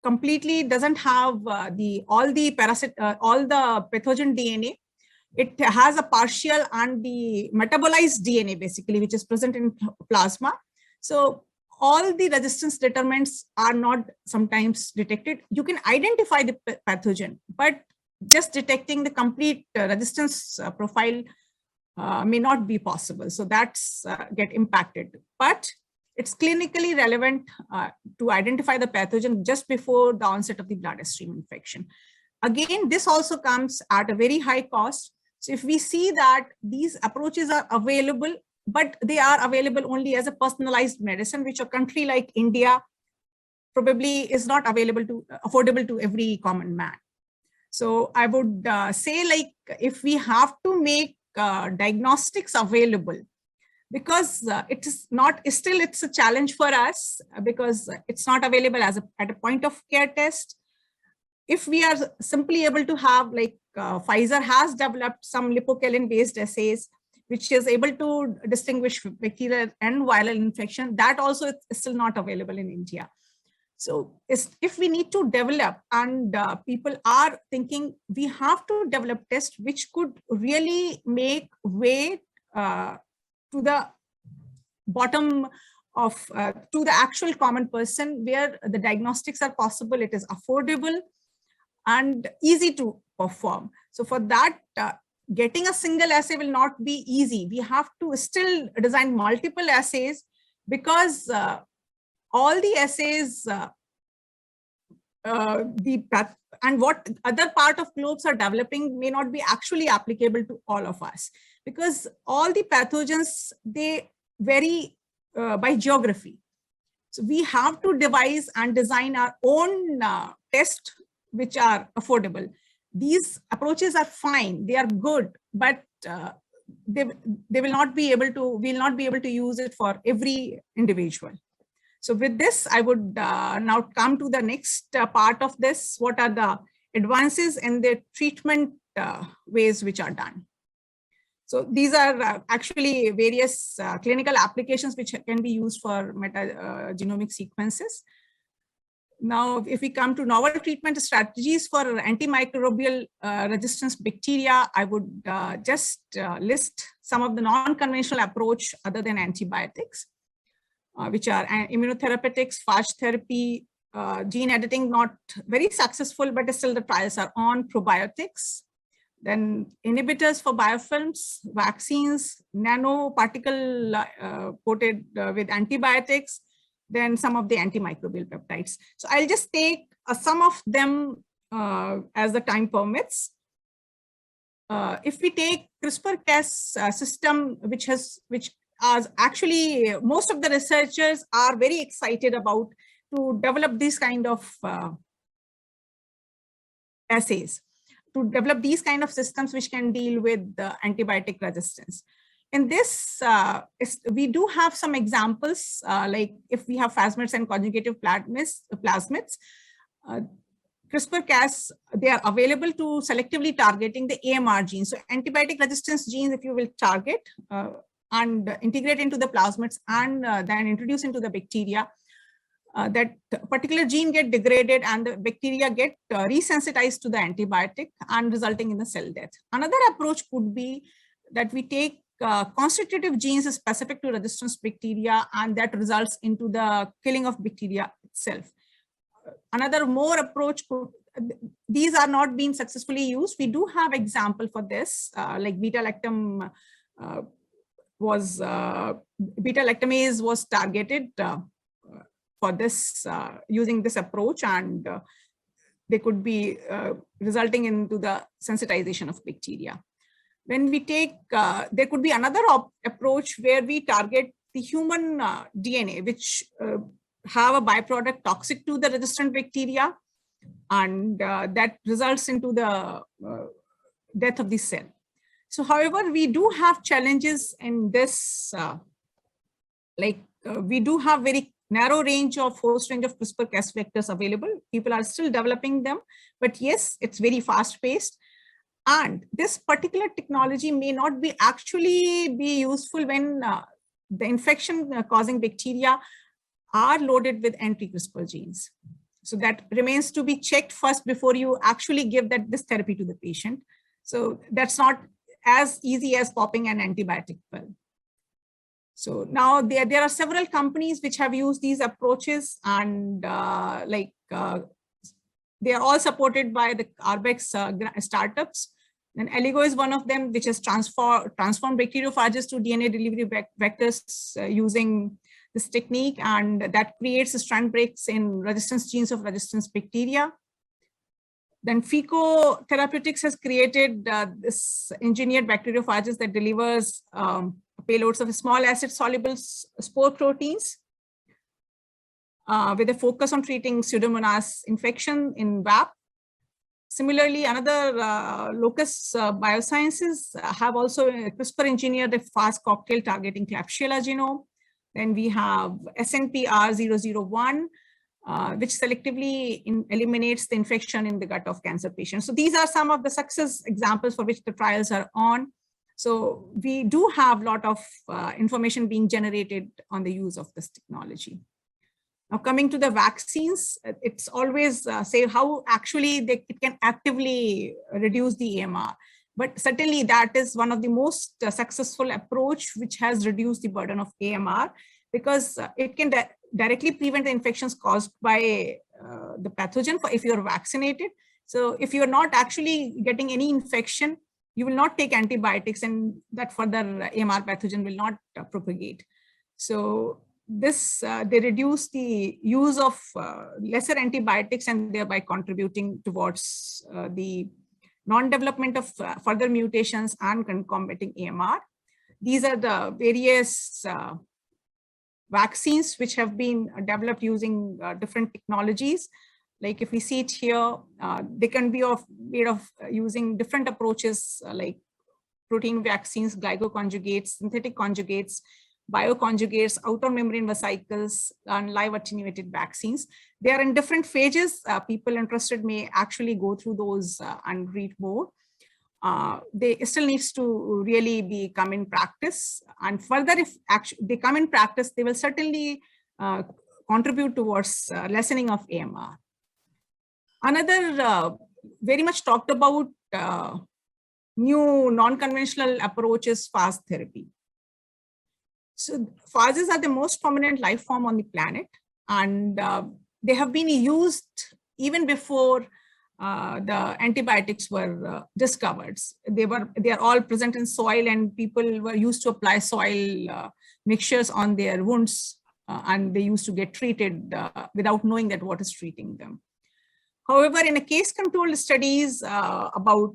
completely doesn't have all the pathogen DNA, it has a partial and the metabolized DNA basically, which is present in plasma. So all the resistance determinants are not sometimes detected. You can identify the pathogen, but just detecting the complete resistance profile may not be possible. So that's get impacted. But it's clinically relevant to identify the pathogen just before the onset of the bloodstream infection. Again, this also comes at a very high cost. So if we see that these approaches are available, but they are available only as a personalized medicine, which a country like India probably is not affordable to every common man. So I would say, like, if we have to make diagnostics available, because it's a challenge for us because it's not available as at a point of care test. If we are simply able to have, like Pfizer has developed some lipocalin based assays, which is able to distinguish bacterial and viral infection, that also is still not available in India. So if we need to develop, and people are thinking we have to develop tests which could really make way to the bottom of, to the actual common person, where the diagnostics are possible, it is affordable and easy to perform. So for that, getting a single assay will not be easy. We have to still design multiple assays, because all the assays, and what other part of globes are developing may not be actually applicable to all of us, because all the pathogens, they vary by geography. So we have to devise and design our own tests which are affordable. These approaches are fine, they are good, but they will not be able to, we'll not be able to use it for every individual. So with this, I would now come to the next part of this. What are the advances in the treatment ways which are done? So these are actually various clinical applications which can be used for metagenomic sequences. Now, if we come to novel treatment strategies for antimicrobial resistance bacteria, I would just list some of the non-conventional approach other than antibiotics, which are immunotherapeutics, phage therapy, gene editing, not very successful, but still the trials are on, probiotics, then inhibitors for biofilms, vaccines, nanoparticle coated with antibiotics, then some of the antimicrobial peptides. So I'll just take some of them as the time permits. If we take CRISPR-Cas system, which are actually most of the researchers are very excited about to develop these kind of assays, to develop these kind of systems which can deal with antibiotic resistance. In this, we do have some examples, like if we have plasmids and conjugative plasmids, CRISPR-Cas, they are available to selectively targeting the AMR genes. So antibiotic resistance genes, if you will target and integrate into the plasmids and then introduce into the bacteria, that particular gene get degraded and the bacteria get resensitized to the antibiotic and resulting in the cell death. Another approach could be that we take constitutive genes specific to resistance bacteria and that results into the killing of bacteria itself. Another more approach, these are not being successfully used. We do have example for this, like beta-lactamase was targeted for this using this approach, and they could be resulting into the sensitization of bacteria. When we take, there could be another approach where we target the human DNA, which have a byproduct toxic to the resistant bacteria, and that results into the death of the cell. So, however, we do have challenges in this, we do have very narrow range of host range of CRISPR-Cas vectors available. People are still developing them, but yes, it's very fast paced. And this particular technology may not be actually be useful when the infection causing bacteria are loaded with anti-CRISPR genes. So that remains to be checked first before you actually give this therapy to the patient. So that's not as easy as popping an antibiotic pill. So now there are several companies which have used these approaches, and they are all supported by the Arbex startups. And Alligo is one of them, which has transformed bacteriophages to DNA delivery vectors using this technique, and that creates strand breaks in resistance genes of resistance bacteria. Then FICO Therapeutics has created this engineered bacteriophages that delivers payloads of small acid-soluble spore proteins with a focus on treating Pseudomonas infection in VAP. Similarly, another Locus Biosciences have also CRISPR engineered a fast cocktail targeting Klebsiella genome. Then we have SNPR001, which selectively eliminates the infection in the gut of cancer patients. So these are some of the success examples for which the trials are on. So we do have a lot of information being generated on the use of this technology. Now, coming to the vaccines, it's always say how actually it can actively reduce the AMR. But certainly that is one of the most successful approach which has reduced the burden of AMR, because it can directly prevent the infections caused by the pathogen if you're vaccinated. So if you're not actually getting any infection, you will not take antibiotics, and that further AMR pathogen will not propagate. So this, they reduce the use of lesser antibiotics and thereby contributing towards the non-development of further mutations and combating AMR. These are the various vaccines which have been developed using different technologies. Like if we see it here, they can be made of using different approaches like protein vaccines, glycoconjugates, synthetic conjugates, bioconjugates, outer membrane vesicles, and live attenuated vaccines. They are in different phases. People interested may actually go through those and read more. they still needs to really be come in practice. And further, if actually they come in practice, they will certainly contribute towards lessening of AMR. Another very much talked about new non-conventional approach is phage therapy. So phages are the most prominent life form on the planet, and they have been used even before the antibiotics were discovered. They are all present in soil, and people were used to apply soil mixtures on their wounds, and they used to get treated without knowing that what is treating them. However, in a case-controlled studies about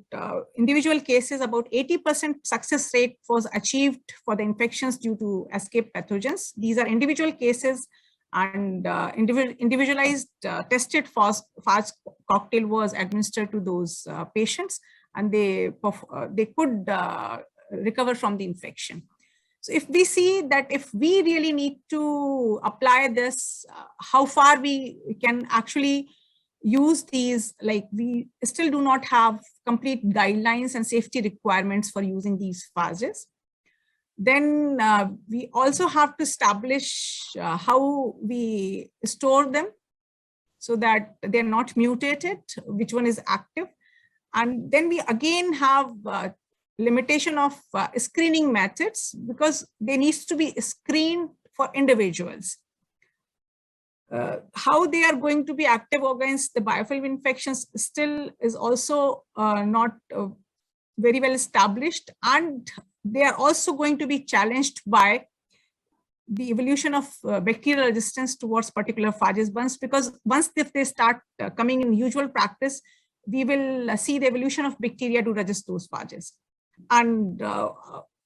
individual cases, about 80% success rate was achieved for the infections due to escape pathogens. These are individual cases, and individualized tested phage cocktail was administered to those patients, and they could recover from the infection. So if we see that if we really need to apply this, how far we can actually use these, like we still do not have complete guidelines and safety requirements for using these phages. Then we also have to establish how we store them so that they're not mutated, which one is active. And then we again have limitation of screening methods, because they needs to be screened for individuals. How they are going to be active against the biofilm infections still is also not very well established, and they are also going to be challenged by the evolution of bacterial resistance towards particular phages, because once if they start coming in usual practice, we will see the evolution of bacteria to resist those phages. And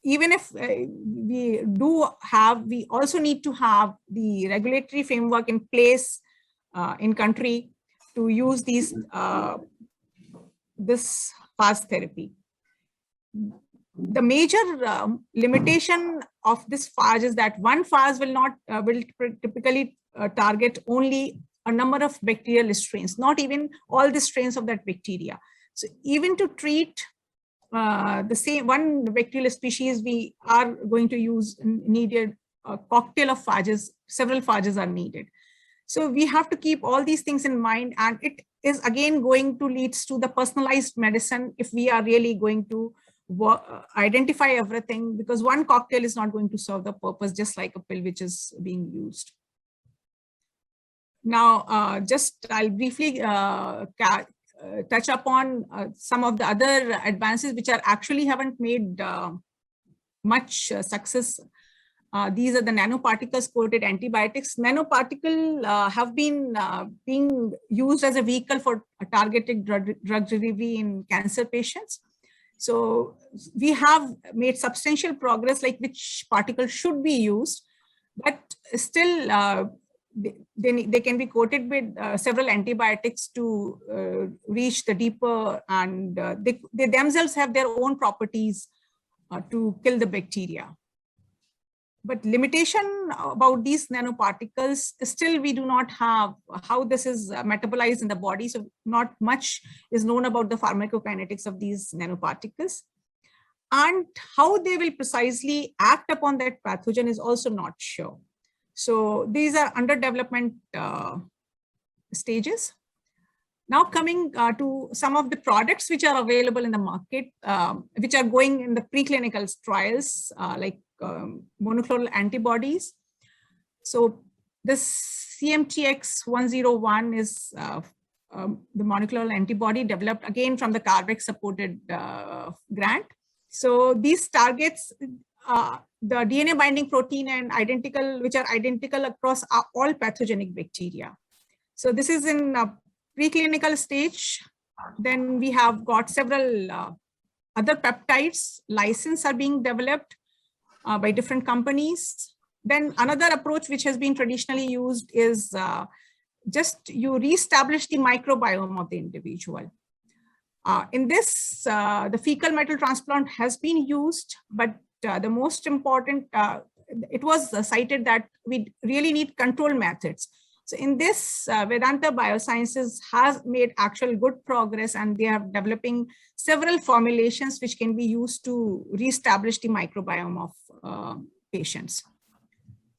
even if we also need to have the regulatory framework in place in country to use this phage therapy. The major limitation of this phage is that one phage will typically target only a number of bacterial strains, not even all the strains of that bacteria. So even to treat the same one bacterial species, we are going to use needed a cocktail of phages. Several phages are needed. So we have to keep all these things in mind, and it is again going to lead to the personalized medicine if we are really going to identify everything, because one cocktail is not going to serve the purpose, just like a pill which is being used. Now, I'll briefly touch upon some of the other advances which are actually haven't made much success. These are the nanoparticles coated antibiotics. Nanoparticle have been being used as a vehicle for targeted drug delivery in cancer patients. So we have made substantial progress, like which particle should be used, but still they can be coated with several antibiotics to reach the deeper, and they themselves have their own properties to kill the bacteria. But limitation about these nanoparticles, still we do not have how this is metabolized in the body. So not much is known about the pharmacokinetics of these nanoparticles. And how they will precisely act upon that pathogen is also not sure. So these are under development stages. Now coming to some of the products which are available in the market, which are going in the preclinical trials, like monoclonal antibodies. So this CMTX101 is the monoclonal antibody developed again from the CARB-X supported grant. So these targets the DNA binding protein and which are identical across all pathogenic bacteria. So this is in a preclinical stage. Then we have got several other peptides. License are being developed by different companies. Then another approach which has been traditionally used is just you reestablish the microbiome of the individual. In this, the fecal metal transplant has been used, but the most important, it was cited that we really need control methods. So in this, Vedanta Biosciences has made actual good progress, and they are developing several formulations which can be used to reestablish the microbiome of patients.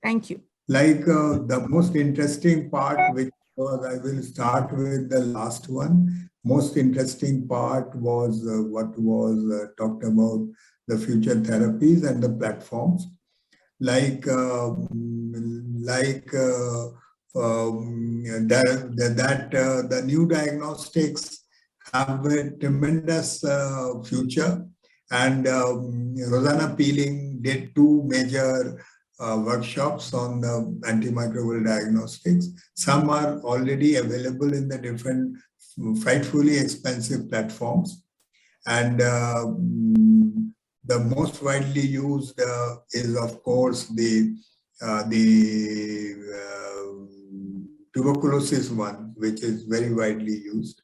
Thank you. Like the most interesting part, which was, I will start with the last one. Most interesting part was what was talked about, the future therapies and the platforms. The new diagnostics have a tremendous future, and Rosanna Peeling did 2 major workshops on the antimicrobial diagnostics. Some are already available in the different frightfully expensive platforms, and the most widely used is, of course, the tuberculosis one, which is very widely used.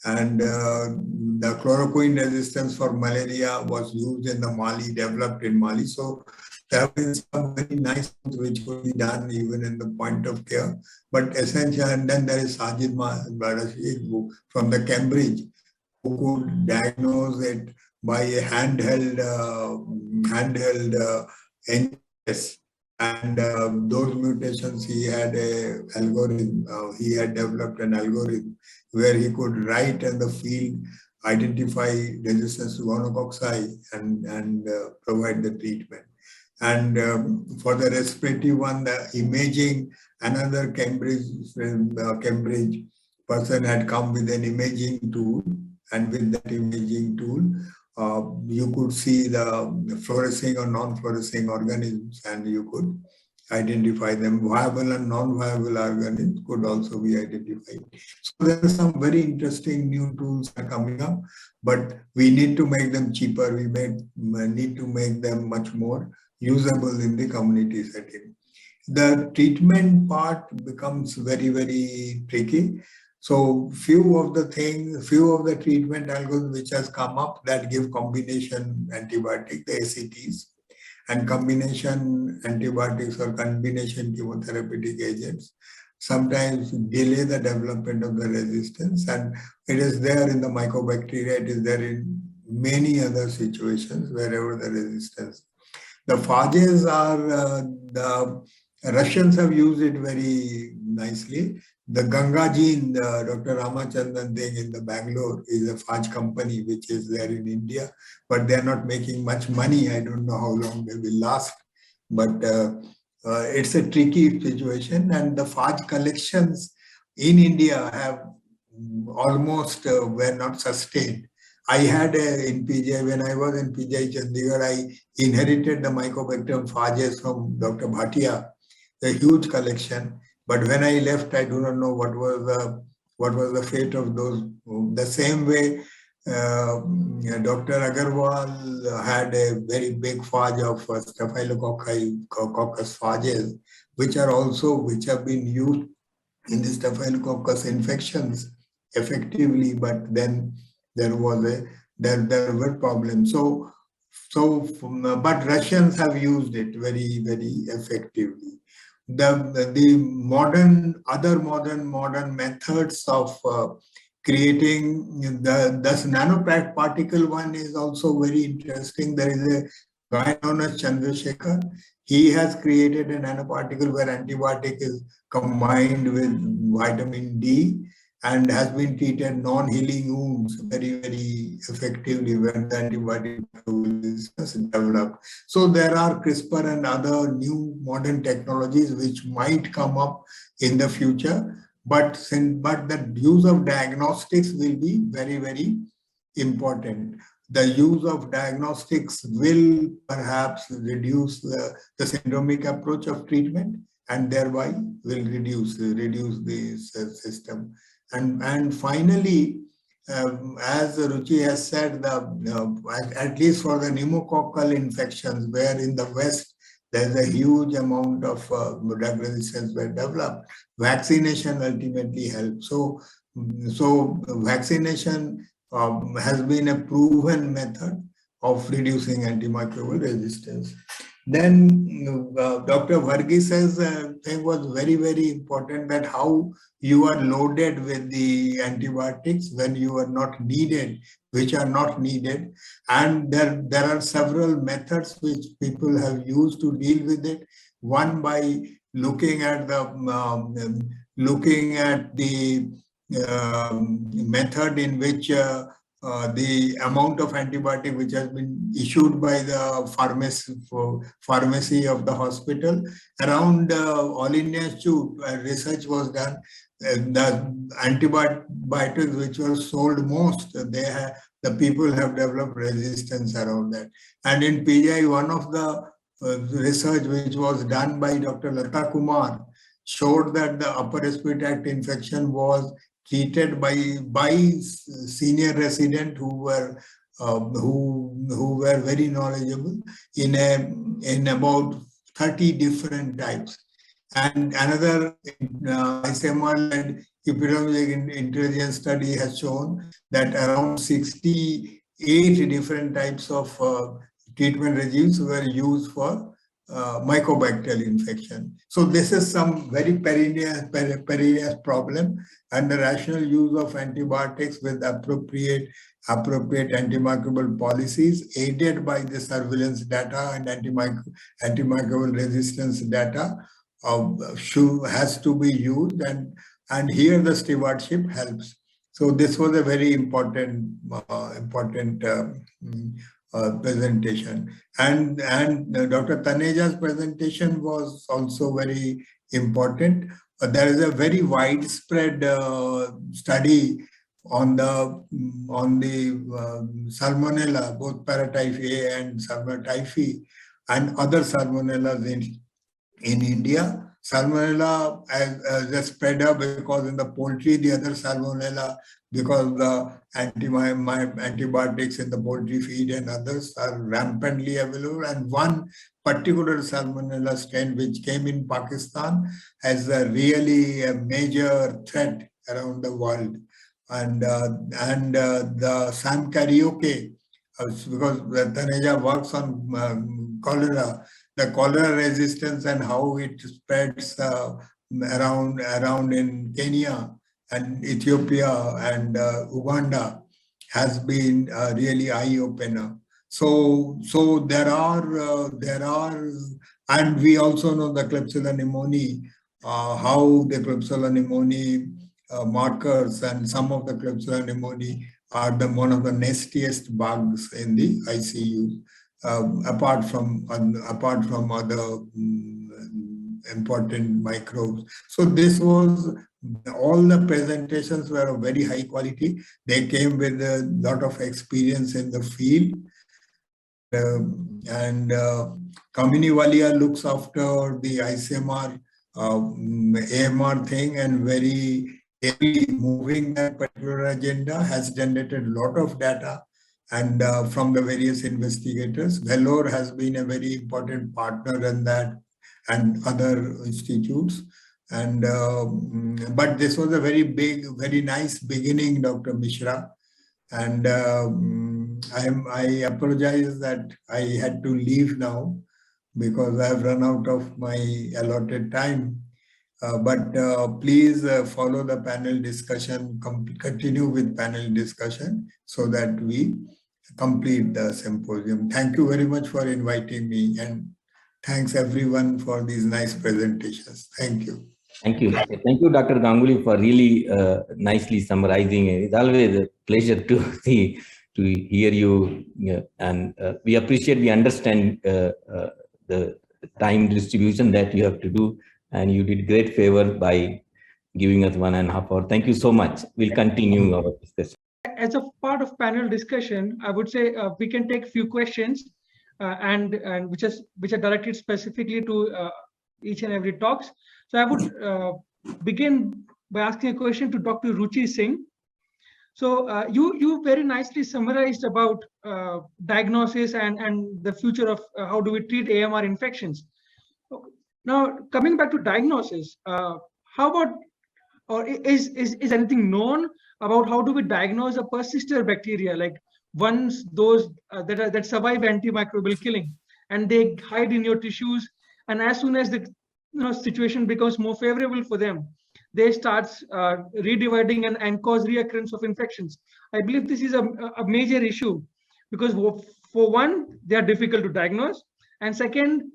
And the chloroquine resistance for malaria was used in the Mali, developed in Mali. So there have been some very nice things which could be done even in the point of care. But essential, and then there is Sajid Barashid from the Cambridge, who could diagnose it by a handheld NGS, and those mutations, he had a algorithm. He had developed an algorithm where he could write in the field, identify resistance to gonococci, and provide the treatment. And for the respiratory one, the imaging, another Cambridge person had come with an imaging tool, and with that imaging tool, you could see the fluorescing or non-fluorescing organisms, and you could identify them. Viable and non-viable organisms could also be identified. So there are some very interesting new tools are coming up, but we need to make them cheaper. We need to make them much more usable in the community setting. The treatment part becomes very, very tricky. So few of the treatment algorithms which has come up that give combination antibiotic, the ACTs, and combination antibiotics or combination chemotherapeutic agents sometimes delay the development of the resistance, and it is there in the mycobacteria, it is there in many other situations wherever the resistance. The phages are, the Russians have used it very nicely. The Gangajin, Dr. Ramachandran thing in the Bangalore is a phage company which is there in India, but they are not making much money. I don't know how long they will last, but it's a tricky situation, and the phage collections in India have almost were not sustained. I had in PGI, when I was in PGI Chandigarh, I inherited the Mycobacterium phages from Dr. Bhatia, a huge collection. But when I left, I do not know what was the fate of those. The same way, Dr. Agarwal had a very big phage of Staphylococcus phages, which have been used in the Staphylococcus infections effectively, but then there were problems. But Russians have used it very, very effectively. The modern methods of creating this nanoparticle one is also very interesting. There is a guy known as Chandrasekhar. He has created a nanoparticle where antibiotic is combined with vitamin D and has been treated non-healing wounds very, very effectively when the antibiotic is developed. So there are CRISPR and other new modern technologies which might come up in the future, but the use of diagnostics will be very, very important. The use of diagnostics will perhaps reduce the syndromic approach of treatment, and thereby will reduce the system. And finally, as Ruchi has said, at least for the pneumococcal infections, where in the West there's a huge amount of drug resistance were developed, vaccination ultimately helps. So vaccination has been a proven method of reducing antimicrobial resistance. Then Dr. Varghese' thing was very, very important, that how you are loaded with the antibiotics when you are not needed, which are not needed. And there are several methods which people have used to deal with it. One, by looking at the method in which the amount of antibiotic which has been issued by the pharmacy of the hospital. Around All India Institute, research was done. The antibiotics which were sold most, the people have developed resistance around that. And in PGI, one of the research which was done by Dr. Lata Kumar showed that the upper respiratory tract infection was treated by senior resident who were very knowledgeable in about 30 different types. And another ICMR-led epidemiologic intelligence study has shown that around 68 different types of treatment regimes were used for mycobacterial infection. So this is some very perilous problem, and the rational use of antibiotics with appropriate antimicrobial policies aided by the surveillance data and antimicrobial resistance data has to be used, and here the stewardship helps. So this was a very important presentation, and Dr. Taneja's presentation was also very important. There is a very widespread study on the salmonella, both paratype A and salmonella typhi, and other salmonellas in India. Salmonella as a spreader because in the poultry, the other salmonella because the antibiotics in the poultry feed and others are rampantly available. And one particular salmonella strain which came in Pakistan as really a major threat around the world. And the Sam Karaoke, because Taneja works on cholera, the cholera resistance and how it spreads around in Kenya and Ethiopia and Uganda has been really eye-opener. So there are, and we also know the Klebsiella pneumoniae, how the Klebsiella pneumoniae markers and some of the Klebsiella pneumoniae are one of the nastiest bugs in the ICU. Apart from other important microbes. So this was, all the presentations were of very high quality. They came with a lot of experience in the field. And Kamini Walia looks after the ICMR AMR thing and very heavily moving that particular agenda, has generated a lot of data. And from the various investigators, Vellore has been a very important partner in that, and other institutes. And but this was a very big, very nice beginning, Dr. Mishra. And I apologize that I had to leave now because I have run out of my allotted time. But please follow the panel discussion, continue with panel discussion so that we complete the symposium. Thank you very much for inviting me, and thanks everyone for these nice presentations. Thank you. Thank you. Thank you, Dr. Ganguly, for really nicely summarizing. It's always a pleasure to hear you, and we appreciate, we understand the time distribution that you have to do, and you did great favor by giving us 1.5 hours. Thank you so much. We'll continue our discussion. As a part of panel discussion, I would say we can take few questions and which are directed specifically to each and every talks. So I would begin by asking a question to Dr. Ruchi Singh. So you very nicely summarized about diagnosis and the future of how do we treat AMR infections. Now, coming back to diagnosis, how about, or is anything known about how do we diagnose a persister bacteria, like ones those that survive antimicrobial killing? and they hide in your tissues. And as soon as the situation becomes more favorable for them, they start redividing and cause reoccurrence of infections. I believe this is a major issue because for one, they are difficult to diagnose. And second,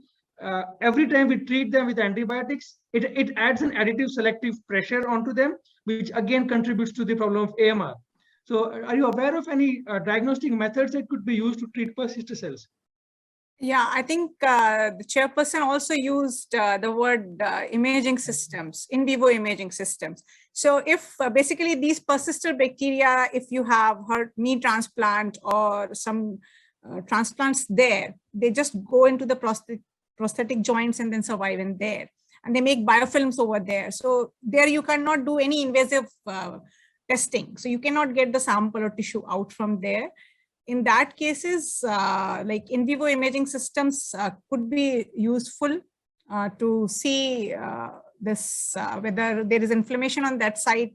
every time we treat them with antibiotics, it adds an additive selective pressure onto them, which again contributes to the problem of AMR. So are you aware of any diagnostic methods that could be used to treat persister cells? Yeah, I think the chairperson also used the word imaging systems, in vivo imaging systems. So if basically these persister bacteria, if you have heart knee transplant or some transplants there, they just go into the prosthetic joints and then survive in there. And they make biofilms over there. So there you cannot do any invasive testing. So you cannot get the sample or tissue out from there. In that cases, like in vivo imaging systems could be useful to see this whether there is inflammation on that site,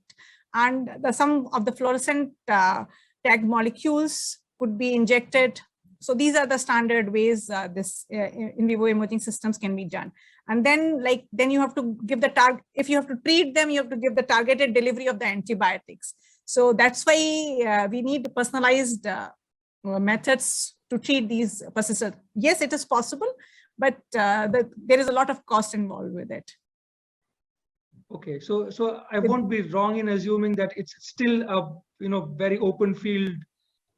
and some of the fluorescent tagged molecules could be injected. So these are the standard ways this in vivo imaging systems can be done. And then you have to give the target. If you have to treat them, you have to give the targeted delivery of the antibiotics. So that's why we need personalized methods to treat these persisters. Yes, it is possible, but there is a lot of cost involved with it. Okay, so I won't be wrong in assuming that it's still a very open field.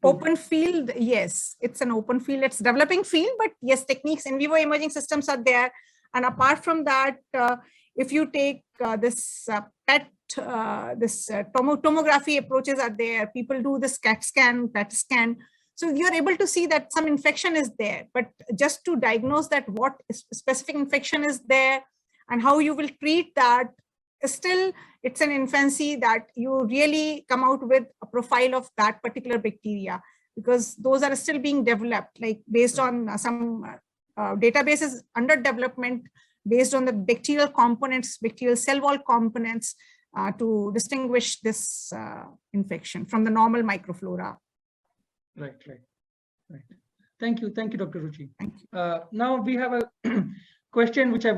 Open field, yes, it's an open field. It's developing field, but yes, techniques in vivo imaging systems are there. And apart from that, if you take this PET, tomography approaches are there. People do this CAT scan, PET scan. So you're able to see that some infection is there, but just to diagnose that what specific infection is there and how you will treat that, still it's an infancy that you really come out with a profile of that particular bacteria, because those are still being developed, like based on some databases under development, based on the bacterial components, bacterial cell wall components to distinguish this infection from the normal microflora. Right. Thank you, Dr. Ruchi. Now we have a question which I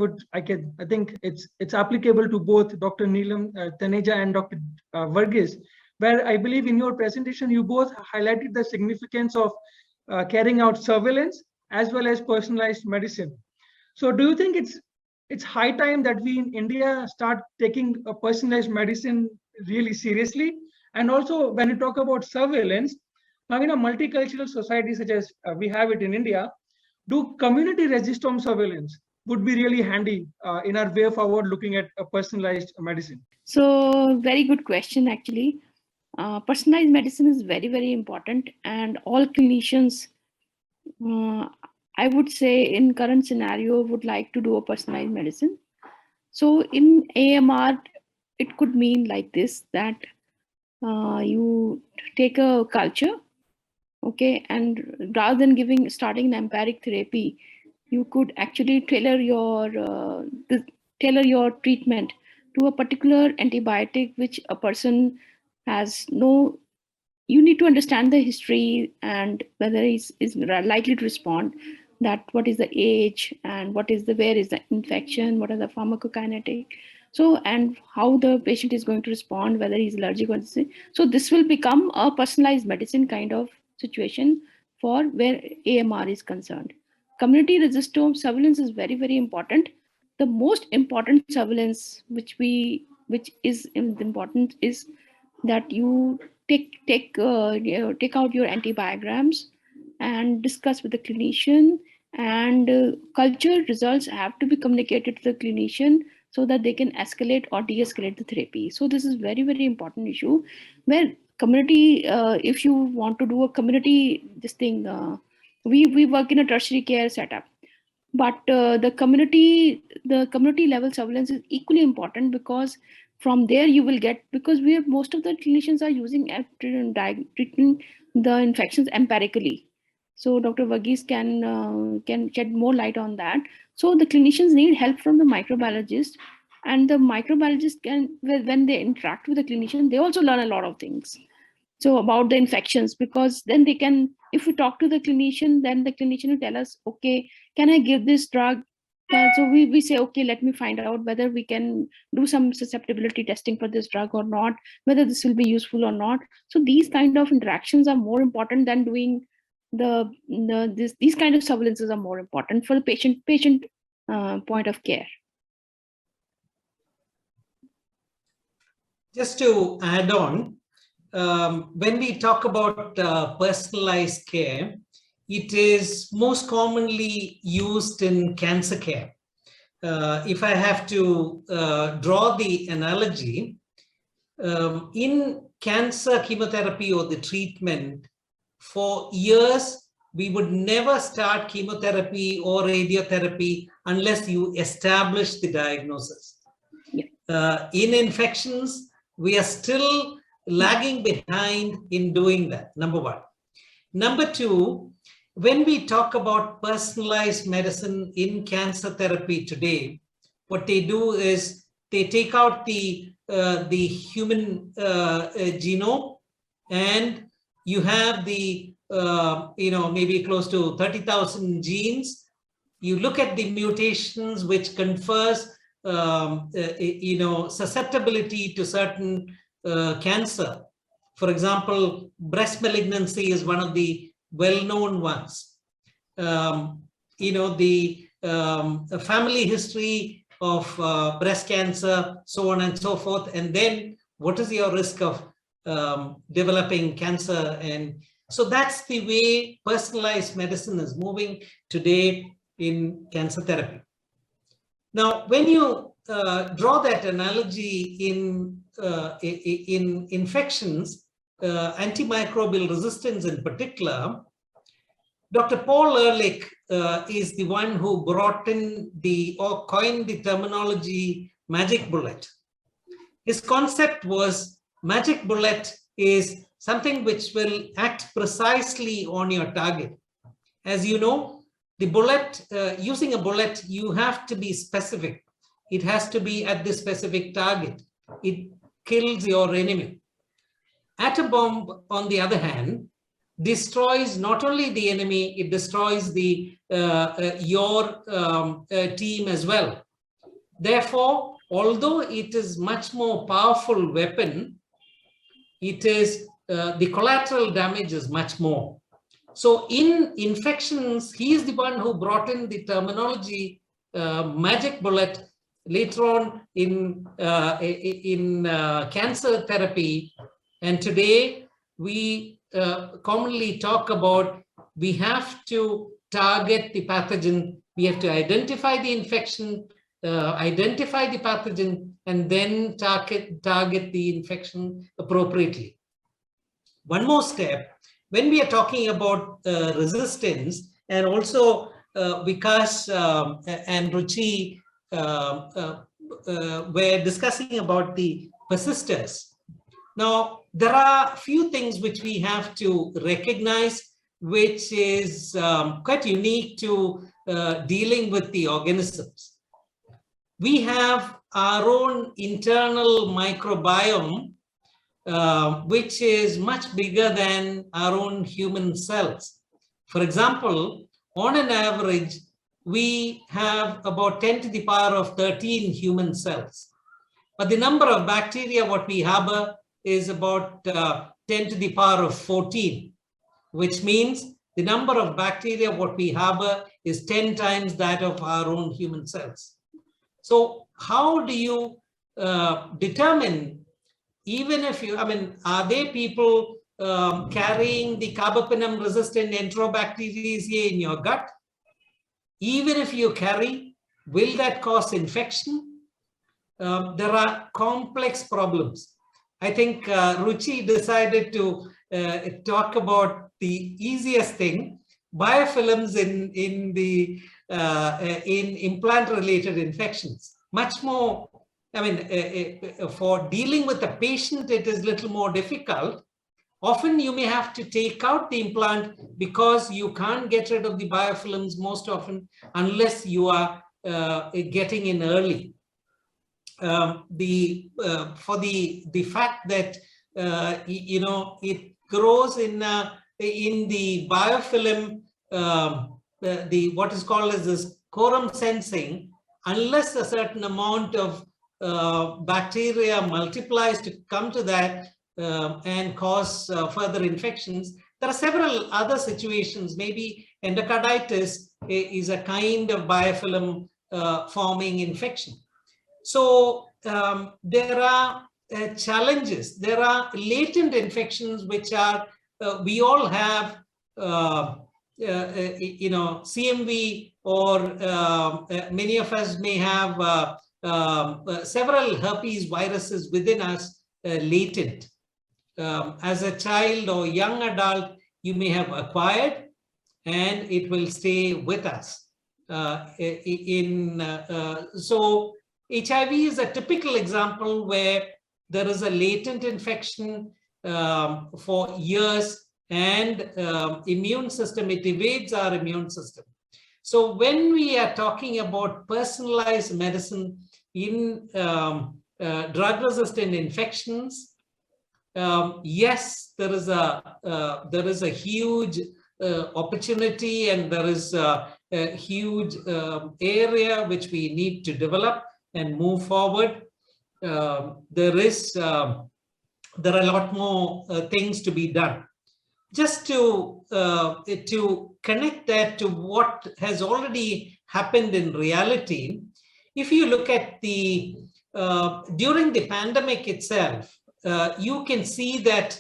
think it's applicable to both Dr. Neelam Taneja and Dr. Varghese, where I believe in your presentation you both highlighted the significance of carrying out surveillance as well as personalized medicine. So do you think it's high time that we in India start taking a personalized medicine really seriously? And also when you talk about surveillance, now in a multicultural society such as we have it in India, do community resistome surveillance would be really handy in our way forward looking at a personalized medicine? So very good question, actually. Personalized medicine is very, very important, and all clinicians, I would say in current scenario, would like to do a personalized medicine. So in AMR, it could mean like this, that you take a culture, okay, and rather than starting an empiric therapy, you could actually tailor your treatment to a particular antibiotic which a person has no. You need to understand the history and whether is likely to respond. That what is the age and where is the infection, what are the pharmacokinetic. So, and how the patient is going to respond, whether he's allergic or anything. So this will become a personalized medicine kind of situation for where AMR is concerned. Community resistome surveillance is very, very important. The most important surveillance which is important is that you take out your antibiograms and discuss with the clinician, and culture results have to be communicated to the clinician so that they can escalate or de-escalate the therapy. So this is very, very important issue where community, if you want to do a community, we work in a tertiary care setup, but the community level surveillance is equally important, because from there you will get, because most of the clinicians are using treating the infections empirically. So Dr. Varghese can shed more light on that. So the clinicians need help from the microbiologist, and the microbiologist can, when they interact with the clinician, they also learn a lot of things. So about the infections, because then they can, if we talk to the clinician, then the clinician will tell us, okay, can I give this drug? So we say, okay, let me find out whether we can do some susceptibility testing for this drug or not, whether this will be useful or not. So these kind of interactions are more important than doing these kind of surveillances are more important for the patient point of care. Just to add on, when we talk about personalized care, it is most commonly used in cancer care. If I have to draw the analogy, in cancer chemotherapy or the treatment, for years, we would never start chemotherapy or radiotherapy unless you establish the diagnosis. In infections, we are still lagging behind in doing that, number one. Number two, when we talk about personalized medicine in cancer therapy today, what they do is they take out the human genome, and you have the, maybe close to 30,000 genes. You look at the mutations which confers, susceptibility to certain cancer. For example, breast malignancy is one of the well-known ones. The family history of breast cancer, so on and so forth. And then what is your risk of developing cancer? And so that's the way personalized medicine is moving today in cancer therapy. Now, when you draw that analogy in infections, antimicrobial resistance in particular, Dr. Paul Ehrlich is the one who brought in or coined the terminology magic bullet. His concept was magic bullet is something which will act precisely on your target. As you know, the bullet, using a bullet, you have to be specific. It has to be at the specific target. It kills your enemy. Atom bomb, on the other hand, destroys not only the enemy, it destroys your team as well. Therefore, although it is much more powerful weapon, it is the collateral damage is much more. So in infections, he is the one who brought in the terminology magic bullet. Later on in cancer therapy, and today we commonly talk about we have to target the pathogen. We have to identify the infection, identify the pathogen, and then target the infection appropriately. One more step, when we are talking about resistance, and also Vikas and Ruchi were discussing about the persisters. Now, there are a few things which we have to recognize, which is quite unique to dealing with the organisms. We have our own internal microbiome, which is much bigger than our own human cells. For example, on an average, we have about 10 to the power of 13 human cells. But the number of bacteria what we harbor is about 10 to the power of 14, which means the number of bacteria what we harbor is 10 times that of our own human cells. So how do you determine, even if you, are there people carrying the carbapenem-resistant Enterobacteriaceae in your gut? Even if you carry, will that cause infection? There are complex problems. I think Ruchi decided to talk about the easiest thing, biofilms in implant-related infections. Much more, for dealing with a patient, it is a little more difficult. Often you may have to take out the implant because you can't get rid of the biofilms most often unless you are getting in early. For the fact that it grows in the biofilm, what is called as this quorum sensing, unless a certain amount of bacteria multiplies to come to that and cause further infections. There are several other situations. Maybe endocarditis is a kind of biofilm forming infection. So there are challenges. There are latent infections which are, we all have, CMV, or many of us may have several herpes viruses within us latent. As a child or young adult, you may have acquired, and it will stay with us. So HIV is a typical example where there is a latent infection for years, and immune system, it evades our immune system. So when we are talking about personalized medicine in drug-resistant infections, yes, there is a huge opportunity, and there is a huge area which we need to develop and move forward. There are a lot more things to be done. Just to connect that to what has already happened in reality, if you look at the during the pandemic itself, you can see that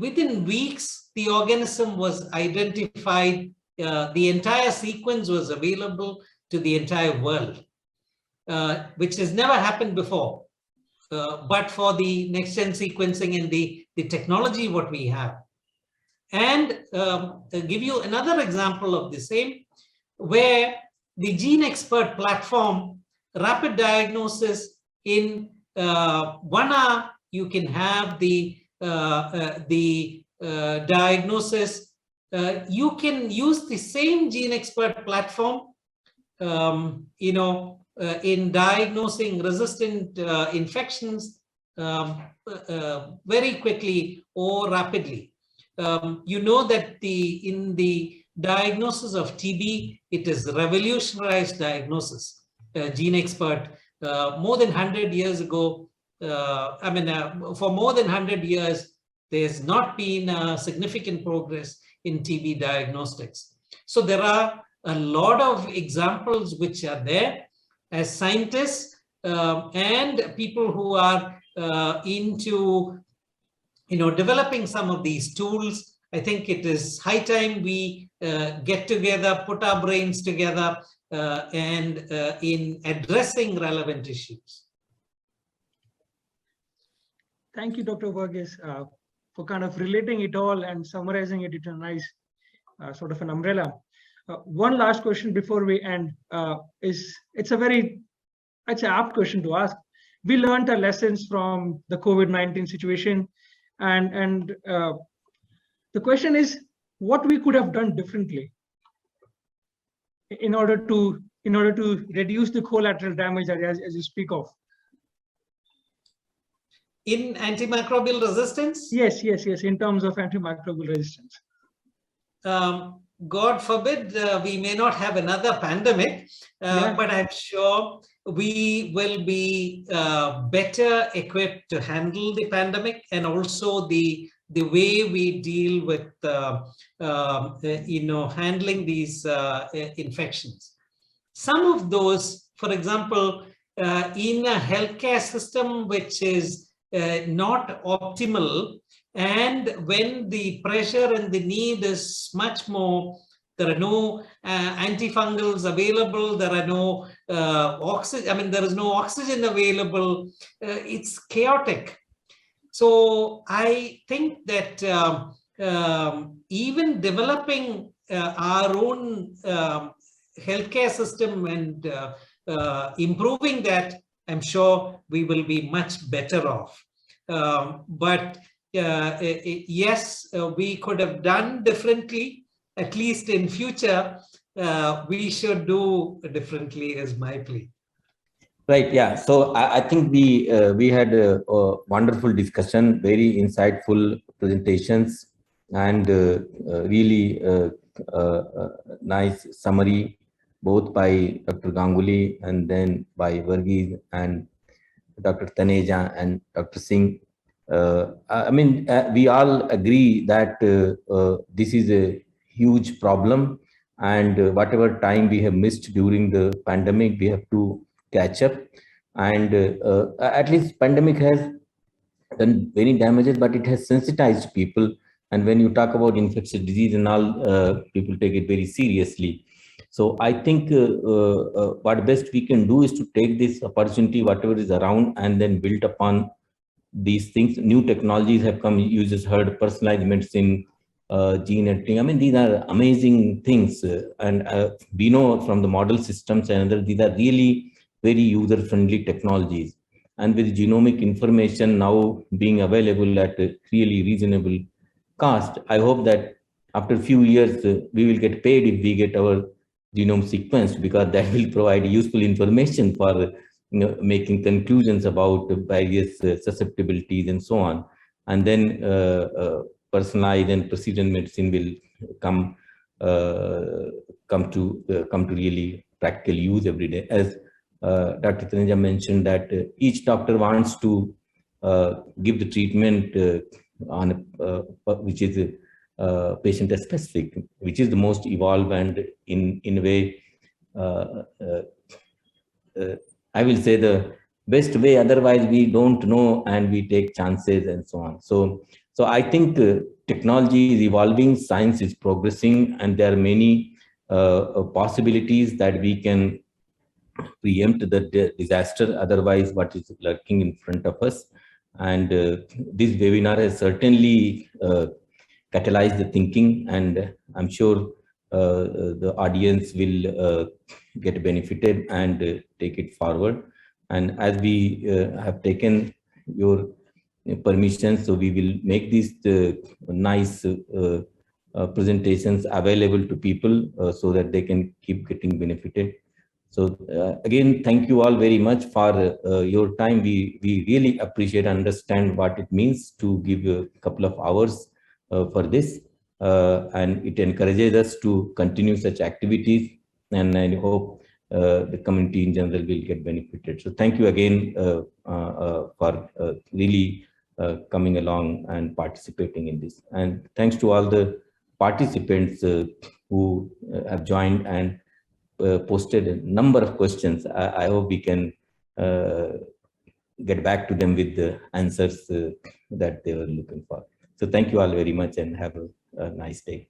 within weeks the organism was identified, the entire sequence was available to the entire world, which has never happened before, but for the next-gen sequencing and the technology what we have. And give you another example of the same, where the GeneXpert platform, rapid diagnosis in 1 hour, you can have the diagnosis. You can use the same GeneXpert platform, in diagnosing resistant infections very quickly or rapidly. You know that in the diagnosis of TB, it is revolutionized diagnosis. GeneXpert, more than 100 years ago, for more than 100 years, there's not been significant progress in TB diagnostics. So there are a lot of examples which are there. As scientists and people who are into developing some of these tools, I think it is high time we get together, put our brains together, and in addressing relevant issues. Thank you, Dr. Verghese, for kind of relating it all and summarizing it into a nice sort of an umbrella. One last question before we end it's an apt question to ask. We learned our lessons from the COVID-19 situation, and the question is what we could have done differently in order to reduce the collateral damage as you speak of. In antimicrobial resistance? Yes, in terms of antimicrobial resistance. God forbid we may not have another pandemic, but I'm sure we will be better equipped to handle the pandemic, and also the way we deal with handling these infections. Some of those, for example, in a healthcare system which is not optimal, and when the pressure and the need is much more, there are no antifungals available, there are no oxygen, there is no oxygen available, it's chaotic. So I think that even developing our own healthcare system and improving that, I'm sure we will be much better off. But yes, we could have done differently. At least in future, we should do differently, is my plea. Right. Yeah. So I think we had a wonderful discussion, very insightful presentations, and really nice summary, both by Dr. Ganguly and then by Varghese and Dr. Taneja and Dr. Singh. I mean, we all agree that this is a huge problem, and whatever time we have missed during the pandemic, we have to catch up. And at least pandemic has done many damages, but it has sensitized people. And when you talk about infectious disease and all, people take it very seriously. So I think what best we can do is to take this opportunity, whatever is around, and then build upon these things. New technologies have come. You just heard personalized medicine, gene editing. I mean, these are amazing things, and we know from the model systems and other, these are really very user-friendly technologies. And with genomic information now being available at a really reasonable cost, I hope that after a few years, we will get paid if we get our genome sequenced, because that will provide useful information for making conclusions about various susceptibilities and so on. And then personalized and precision medicine will come come to really practical use every day. As Dr. Taneja mentioned, that each doctor wants to give the treatment on which is patient specific, which is the most evolved, and in a way I will say the best way. Otherwise, we don't know and we take chances and so on. So I think technology is evolving, science is progressing, and there are many possibilities that we can preempt the disaster. Otherwise, what is lurking in front of us. And this webinar has certainly catalyzed the thinking, and I'm sure the audience will get benefited and take it forward. And as we have taken your permission, so we will make these nice presentations available to people so that they can keep getting benefited. So again, thank you all very much for your time. We really appreciate and understand what it means to give a couple of hours for this. And it encourages us to continue such activities. And I hope the community in general will get benefited. So thank you again for really coming along and participating in this. And thanks to all the participants who have joined and posted a number of questions. I hope we can get back to them with the answers that they were looking for. So thank you all very much and have a nice day.